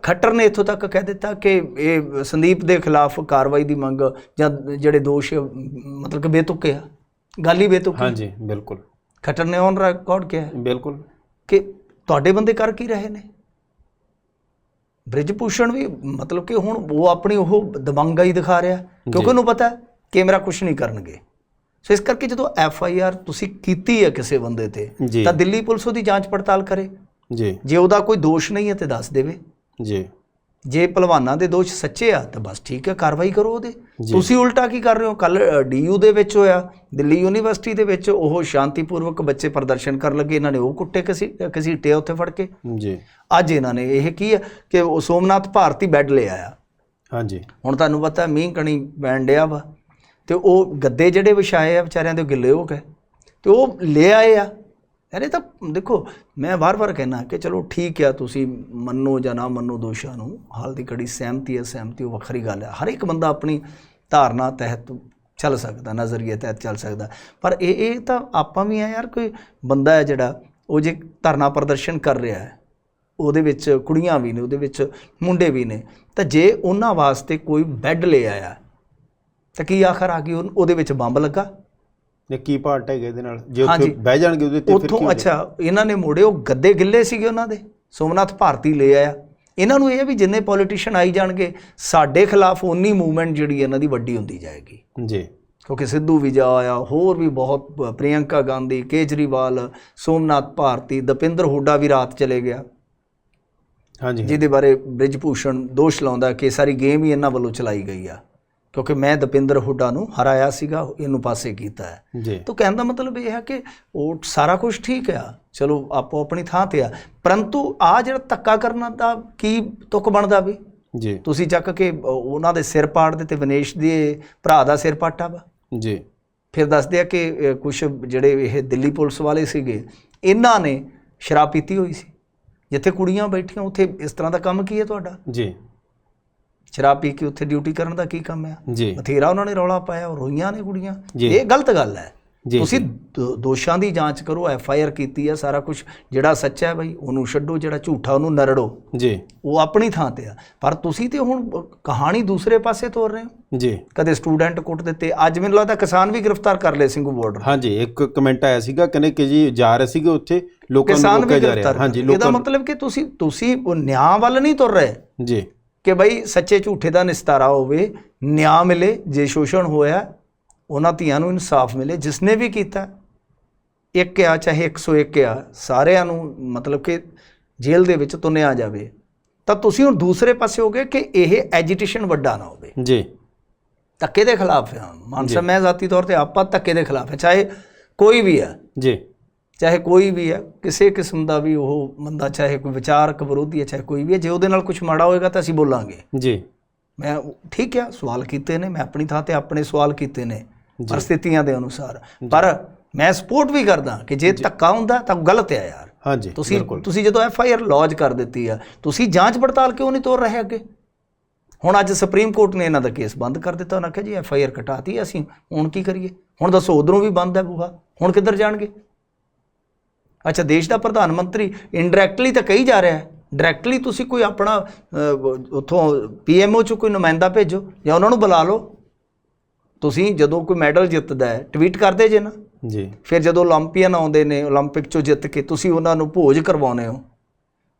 ਖੱਟਰ ਨੇ ਇੱਥੋਂ ਤੱਕ ਕਹਿ ਦਿੱਤਾ ਕਿ ਇਹ ਸੰਦੀਪ ਦੇ ਖਿਲਾਫ ਕਾਰਵਾਈ ਦੀ ਮੰਗ, ਜਾਂ ਜਿਹੜੇ ਦੋਸ਼ ਮਤਲਬ ਕਿ ਬੇਤੁਕੇ ਆ, ਗੱਲ ਹੀ ਬੇਤੁਕੀ। ਹਾਂਜੀ ਬਿਲਕੁਲ, ਖੱਟਰ ਨੇ ਔਨ ਰਿਕਾਰਡ ਕਿਹਾ ਬਿਲਕੁਲ ਕਿ ਤੁਹਾਡੇ ਬੰਦੇ ਕਰ ਕੀ ਰਹੇ ਨੇ। ਬ੍ਰਿਜ ਭੂਸ਼ਣ ਵੀ ਮਤਲਬ ਕਿ ਹੁਣ ਉਹ ਆਪਣੀ ਉਹ ਦਬੰਗਾਈ ਦਿਖਾ ਰਿਹਾ, ਕਿਉਂਕਿ ਉਹਨੂੰ ਪਤਾ ਕਿ ਮੇਰਾ ਕੁਝ ਨਹੀਂ ਕਰਨਗੇ। ਸੋ ਇਸ ਕਰਕੇ ਜਦੋਂ FIR ਤੁਸੀਂ ਕੀਤੀ ਹੈ ਕਿਸੇ ਬੰਦੇ ਤੇ, ਤਾਂ ਦਿੱਲੀ ਪੁਲਿਸ ਉਹਦੀ ਜਾਂਚ ਪੜਤਾਲ ਕਰੇ। ਜੀ ਜੇ ਉਹਦਾ ਕੋਈ ਦੋਸ਼ ਨਹੀਂ ਹੈ ਤੇ ਦੱਸ ਦੇਵੇ। ਜੀ ਜੇ ਪਹਿਲਵਾਨਾਂ ਦੇ ਦੋਸ਼ ਸੱਚੇ ਆ ਤਾਂ ਬਸ ਠੀਕ ਹੈ, ਕਾਰਵਾਈ ਕਰੋ ਉਹਦੇ। ਤੁਸੀਂ ਉਲਟਾ ਕੀ ਕਰ ਰਹੇ ਹੋ? ਕੱਲ DU ਦੇ ਵਿੱਚ ਹੋਇਆ, ਦਿੱਲੀ ਯੂਨੀਵਰਸਿਟੀ ਦੇ ਵਿੱਚ, ਉਹ ਸ਼ਾਂਤੀਪੂਰਵਕ ਬੱਚੇ ਪ੍ਰਦਰਸ਼ਨ ਕਰਨ ਲੱਗੇ, ਇਹਨਾਂ ਨੇ ਉਹ ਕੁੱਟੇ ਘਸੀਟੇ ਉੱਥੇ ਫੜ ਕੇ। ਜੀ ਅੱਜ ਇਹਨਾਂ ਨੇ ਇਹ ਕੀ ਹੈ ਕਿ ਉਹ ਸੋਮਨਾਥ ਭਾਰਤੀ ਬੈੱਡ ਲੈ ਆਇਆ। ਹਾਂਜੀ ਹੁਣ ਤੁਹਾਨੂੰ ਪਤਾ ਮੀਂਹ ਕਣੀ ਪੈਣ ਡਿਆ ਵਾ, ਤੇ ਉਹ ਗੱਦੇ ਜਿਹੜੇ ਵਿਛਾਏ ਆ ਵਿਚਾਰਿਆਂ ਦੇ ਗਿੱਲੇ ਹੋ ਗਏ, ਤੇ ਉਹ ਲੈ ਆਏ ਆ। ਯਾਰ ਇਹ ਤਾਂ ਦੇਖੋ, ਮੈਂ ਵਾਰ-ਵਾਰ ਕਹਿਣਾ ਕਿ ਚਲੋ ਠੀਕ ਆ, ਤੁਸੀਂ ਮੰਨੋ ਜਾਂ ਨਾ ਮੰਨੋ ਦੋਸ਼ਾਂ ਨੂੰ, ਹਾਲ ਦੀ ਘੜੀ ਸਹਿਮਤੀ ਉਹ ਵੱਖਰੀ ਗੱਲ ਹੈ। ਹਰ ਇੱਕ ਬੰਦਾ ਆਪਣੀ ਧਾਰਨਾ ਤਹਿਤ ਚੱਲ ਸਕਦਾ, ਨਜ਼ਰੀਏ ਤਹਿਤ ਚੱਲ ਸਕਦਾ, ਪਰ ਇਹ ਤਾਂ ਆਪਾਂ ਵੀ ਆ ਯਾਰ। ਕੋਈ ਬੰਦਾ ਹੈ ਜਿਹੜਾ ਉਹ ਜੇ ਧਰਨਾ ਪ੍ਰਦਰਸ਼ਨ ਕਰ ਰਿਹਾ ਹੈ, ਉਹਦੇ ਵਿੱਚ ਕੁੜੀਆਂ ਵੀ ਨੇ, ਉਹਦੇ ਵਿੱਚ ਮੁੰਡੇ ਵੀ ਨੇ, ਤਾਂ ਜੇ ਉਹਨਾਂ ਵਾਸਤੇ ਕੋਈ ਬੈੱਡ ਲੈ ਆਇਆ ਤਾਂ ਕੀ ਆਖਰ ਆ ਗਈ ਉਹਦੇ ਵਿੱਚ ਬੰਬ ਲੱਗਾ? ਇਹ ਕੀ ਪਾਰਟ ਹੈਗੇ ਇਹਦੇ ਨਾਲ? ਜੇ ਉੱਥੇ ਬਹਿ ਜਾਣਗੇ ਉਹਦੇ ਤੇ, ਫਿਰ ਉੱਥੋਂ ਅੱਛਾ ਇਹਨਾਂ ਨੇ ਮੋੜੇ, ਉਹ ਗੱਦੇ ਗਿੱਲੇ ਸੀਗੇ ਉਹਨਾਂ ਦੇ, ਸੋਮਨਾਥ ਭਾਰਤੀ ਲੈ ਆਇਆ। ਇਹਨਾਂ ਨੂੰ ਇਹ ਵੀ ਜਿੰਨੇ ਪੋਲੀਟੀਸ਼ੀਅਨ ਆਈ ਜਾਣਗੇ, ਸਾਡੇ ਖਿਲਾਫ ਉਨੀ ਮੂਵਮੈਂਟ ਜਿਹੜੀ ਇਹਨਾਂ ਦੀ ਵੱਡੀ ਹੁੰਦੀ ਜਾਏਗੀ। ਜੀ ਕਿਉਂਕਿ ਸਿੱਧੂ ਵੀ ਜਾ ਆਇਆ, ਹੋਰ ਵੀ ਬਹੁਤ, ਪ੍ਰਿਯੰਕਾ ਗਾਂਧੀ, ਕੇਜਰੀਵਾਲ, ਸੋਮਨਾਥ ਭਾਰਤੀ, ਦਪਿੰਦਰ ਹੁੱਡਾ ਵੀ ਰਾਤ ਚਲੇ ਗਿਆ, ਹਾਂਜੀ, ਜਿਹਦੇ ਬਾਰੇ ਬ੍ਰਿਜ ਭੂਸ਼ਣ ਦੋਸ਼ ਲਾਉਂਦਾ ਕਿ ਸਾਰੀ ਗੇਮ ਹੀ ਇਹਨਾਂ ਵੱਲੋਂ ਚਲਾਈ ਗਈ ਆ, ਕਿਉਂਕਿ ਮੈਂ ਦਪਿੰਦਰ ਹੁੱਡਾ ਨੂੰ ਹਰਾਇਆ ਸੀਗਾ, ਇਹਨੂੰ ਪਾਸੇ ਕੀਤਾ ਹੈ। ਜੀ ਤਾਂ ਕਹਿਣ ਦਾ ਮਤਲਬ ਇਹ ਹੈ ਕਿ ਉਹ ਸਾਰਾ ਕੁਝ ਠੀਕ ਆ, ਚਲੋ ਆਪੋ ਆਪਣੀ ਥਾਂ ਤੇ ਆ, ਪਰੰਤੂ ਆ ਜਿਹੜਾ ਧੱਕਾ ਕਰਨਾ ਦਾ ਕੀ ਤੁਕ ਬਣਦਾ ਵੀ? ਜੀ ਤੁਸੀਂ ਚੱਕ ਕੇ ਉਹਨਾਂ ਦੇ ਸਿਰ ਪਾੜ ਦਿੱਤੇ, ਵਿਨੇਸ਼ ਦੇ ਭਰਾ ਦਾ ਸਿਰ ਪਾਟਾ ਵਾ। ਜੀ ਫਿਰ ਦੱਸਦੇ ਆ ਕਿ ਕੁਛ ਜਿਹੜੇ ਇਹ ਦਿੱਲੀ ਪੁਲਿਸ ਵਾਲੇ ਸੀਗੇ, ਇਹਨਾਂ ਨੇ ਸ਼ਰਾਬ ਪੀਤੀ ਹੋਈ ਸੀ। ਜਿੱਥੇ ਕੁੜੀਆਂ ਬੈਠੀਆਂ ਉੱਥੇ ਇਸ ਤਰ੍ਹਾਂ ਦਾ ਕੰਮ ਕੀ ਹੈ ਤੁਹਾਡਾ? ਜੀ ਸ਼ਰਾਬ ਪੀ ਕੇ ਉੱਥੇ ਡਿਊਟੀ ਕਰਨ ਦਾ ਕੀ ਕੰਮ ਆ? ਜੀ ਬਥੇਰਾ ਉਹਨਾਂ ਨੇ ਰੌਲਾ ਪਾਇਆ, ਰੋਈਆਂ ਨੇ ਕੁੜੀਆਂ। ਜੀ। ਇਹ ਗਲਤ ਗੱਲ ਹੈ। ਜੀ। ਤੁਸੀਂ ਦੋਸ਼ਾਂ ਦੀ ਜਾਂਚ ਕਰੋ, FIR ਕੀਤੀ ਹੈ, ਸਾਰਾ ਕੁਝ ਜਿਹੜਾ ਸੱਚਾ ਹੈ ਬਈ ਉਹਨੂੰ ਛੱਡੋ, ਜਿਹੜਾ ਝੂਠਾ ਉਹਨੂੰ ਨਰੜੋ। ਜੀ ਉਹ ਆਪਣੀ ਥਾਂ ਤੇ ਆ, ਪਰ ਤੁਸੀਂ ਤੇ ਹੁਣ ਕਹਾਣੀ ਦੂਸਰੇ ਪਾਸੇ ਤੋਰ ਰਹੇ ਹੋ। ਜੀ ਕਦੇ ਸਟੂਡੈਂਟ ਕੁੱਟ ਦਿੱਤੇ, ਅੱਜ ਮੈਨੂੰ ਲੱਗਦਾ ਕਿਸਾਨ ਵੀ ਗ੍ਰਿਫਤਾਰ ਕਰ ਲਏ ਸਿੰਘੂ ਬਾਰਡਰ। ਹਾਂਜੀ, ਇੱਕ ਕਮੈਂਟ ਆਇਆ ਸੀਗਾ, ਕਹਿੰਦੇ ਕਿ ਜੀ ਜਾ ਰਹੇ ਸੀਗੇ ਉੱਥੇ, ਲੋਕਾਂ ਨੂੰ ਕਿਸਾਨ ਵੀ ਰੋਕਿਆ ਜਾ ਰਿਹਾ। ਗ੍ਰਿਫਤਾਰ। ਹਾਂਜੀ, ਇਹਦਾ ਮਤਲਬ ਕਿ ਤੁਸੀਂ ਉਹ ਨਿਆਂ ਵੱਲ ਨਹੀਂ ਤੁਰ ਰਹੇ ਜੀ, ਕਿ ਬਈ ਸੱਚੇ ਝੂਠੇ ਦਾ ਨਿਸਤਾਰਾ ਹੋਵੇ, ਨਿਆਂ ਮਿਲੇ, ਜੇ ਸ਼ੋਸ਼ਣ ਹੋਇਆ ਉਹਨਾਂ ਧੀਆਂ ਨੂੰ ਇਨਸਾਫ ਮਿਲੇ, ਜਿਸਨੇ ਵੀ ਕੀਤਾ, ਇੱਕ ਆ ਚਾਹੇ 101 ਆ, ਸਾਰਿਆਂ ਨੂੰ ਮਤਲਬ ਕਿ ਜੇਲ੍ਹ ਦੇ ਵਿੱਚ ਤੁੰਨਿਆ ਜਾਵੇ। ਤਾਂ ਤੁਸੀਂ ਹੁਣ ਦੂਸਰੇ ਪਾਸੇ ਹੋ ਗਏ ਕਿ ਇਹ ਐਜੀਟੇਸ਼ਨ ਵੱਡਾ ਨਾ ਹੋਵੇ। ਜੀ ਧੱਕੇ ਦੇ ਖਿਲਾਫ ਆ ਮਾਨਸਾ, ਮੈਂ ਜ਼ਾਤੀ ਤੌਰ ਤੇ ਆਪਾਂ ਧੱਕੇ ਦੇ ਖਿਲਾਫ ਹੈ, ਚਾਹੇ ਕੋਈ ਵੀ ਆ, ਜੀ ਚਾਹੇ ਕੋਈ ਵੀ ਹੈ, ਕਿਸੇ ਕਿਸਮ ਦਾ ਵੀ ਉਹ ਬੰਦਾ, ਚਾਹੇ ਕੋਈ ਵਿਚਾਰਕ ਵਿਰੋਧੀ ਹੈ, ਚਾਹੇ ਕੋਈ ਵੀ ਹੈ, ਜੇ ਉਹਦੇ ਨਾਲ ਕੁਝ ਮਾੜਾ ਹੋਏਗਾ ਤਾਂ ਅਸੀਂ ਬੋਲਾਂਗੇ। ਜੀ ਮੈਂ ਠੀਕ ਹੈ, ਸਵਾਲ ਕੀਤੇ ਨੇ, ਮੈਂ ਆਪਣੀ ਥਾਂ ਤੇ ਆਪਣੇ ਸਵਾਲ ਕੀਤੇ ਨੇ ਪਰਿਸਥਿਤੀਆਂ ਦੇ ਅਨੁਸਾਰ, ਪਰ ਮੈਂ ਸਪੋਰਟ ਵੀ ਕਰਦਾ ਕਿ ਜੇ ਧੱਕਾ ਹੁੰਦਾ ਤਾਂ ਗਲਤ ਹੈ ਯਾਰ। ਹਾਂਜੀ, ਤੁਸੀਂ ਜਦੋਂ FIR ਲੌਜ ਕਰ ਦਿੱਤੀ ਆ, ਤੁਸੀਂ ਜਾਂਚ ਪੜਤਾਲ ਕਿਉਂ ਨਹੀਂ ਤੋਰ ਰਹੇ ਅੱਗੇ? ਹੁਣ ਅੱਜ ਸੁਪਰੀਮ ਕੋਰਟ ਨੇ ਇਹਨਾਂ ਦਾ ਕੇਸ ਬੰਦ ਕਰ ਦਿੱਤਾ, ਉਹਨਾਂ ਕਿਹਾ ਜੀ FIR ਕਟਾਤੀ, ਅਸੀਂ ਹੁਣ ਕੀ ਕਰੀਏ? ਹੁਣ ਦੱਸੋ, ਉੱਧਰੋਂ ਵੀ ਬੰਦ ਹੈ ਬੂਹਾ, ਹੁਣ ਕਿੱਧਰ ਜਾਣਗੇ? ਅੱਛਾ, ਦੇਸ਼ ਦਾ ਪ੍ਰਧਾਨ ਮੰਤਰੀ ਇਨਡਾਇਰੈਕਟਲੀ ਤਾਂ ਕਹੀ ਜਾ ਰਿਹਾ ਹੈ, ਡਾਇਰੈਕਟਲੀ ਤੁਸੀਂ ਕੋਈ ਆਪਣਾ ਉੱਥੋਂ PMO 'ਚੋਂ ਕੋਈ ਨੁਮਾਇੰਦਾ ਭੇਜੋ ਜਾਂ ਉਹਨਾਂ ਨੂੰ ਬੁਲਾ ਲਓ, ਤੁਸੀਂ ਜਦੋਂ ਕੋਈ ਮੈਡਲ ਜਿੱਤਦਾ ਹੈ ਟਵੀਟ ਕਰਦੇ ਜੇ ਨਾ ਜੀ, ਫਿਰ ਜਦੋਂ ਓਲੰਪੀਅਨ ਆਉਂਦੇ ਨੇ ਓਲੰਪਿਕ 'ਚੋਂ ਜਿੱਤ ਕੇ ਤੁਸੀਂ ਉਹਨਾਂ ਨੂੰ ਭੋਜ ਕਰਵਾਉਂਦੇ ਹੋ,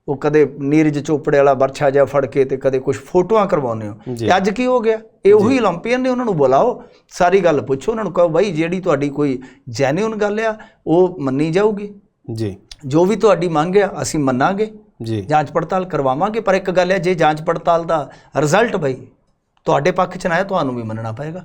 ਉਹ ਕਦੇ ਨੀਰਜ ਚੋਪੜੇ ਵਾਲਾ ਬਰਛਾ ਜਿਹਾ ਫੜ ਕੇ ਤੇ ਕਦੇ ਕੁਝ ਫੋਟੋਆਂ ਕਰਵਾਉਂਦੇ ਹੋ। ਤੇ ਅੱਜ ਕੀ ਹੋ ਗਿਆ, ਇਹ ਉਹੀ ਓਲੰਪੀਅਨ ਨੇ, ਉਹਨਾਂ ਨੂੰ ਬੁਲਾਓ, ਸਾਰੀ ਗੱਲ ਪੁੱਛੋ, ਉਹਨਾਂ ਨੂੰ ਕਹੋ ਬਾਈ ਜਿਹੜੀ ਤੁਹਾਡੀ ਕੋਈ ਜੈਨੂਇਨ ਗੱਲ ਆ ਉਹ ਮੰਨੀ ਜਾਊਗੀ ਜੀ, ਜੋ ਵੀ ਤੁਹਾਡੀ ਮੰਗ ਆ ਅਸੀਂ ਮੰਨਾਂਗੇ, ਜੀ, ਜਾਂਚ ਪੜਤਾਲ ਕਰਵਾਵਾਂਗੇ। ਪਰ ਇੱਕ ਗੱਲ ਹੈ, ਜੇ ਜਾਂਚ ਪੜਤਾਲ ਦਾ ਰਿਜ਼ਲਟ ਬਈ ਤੁਹਾਡੇ ਪੱਖ 'ਚ ਨਾ ਆਇਆ ਤੁਹਾਨੂੰ ਵੀ ਮੰਨਣਾ ਪਏਗਾ,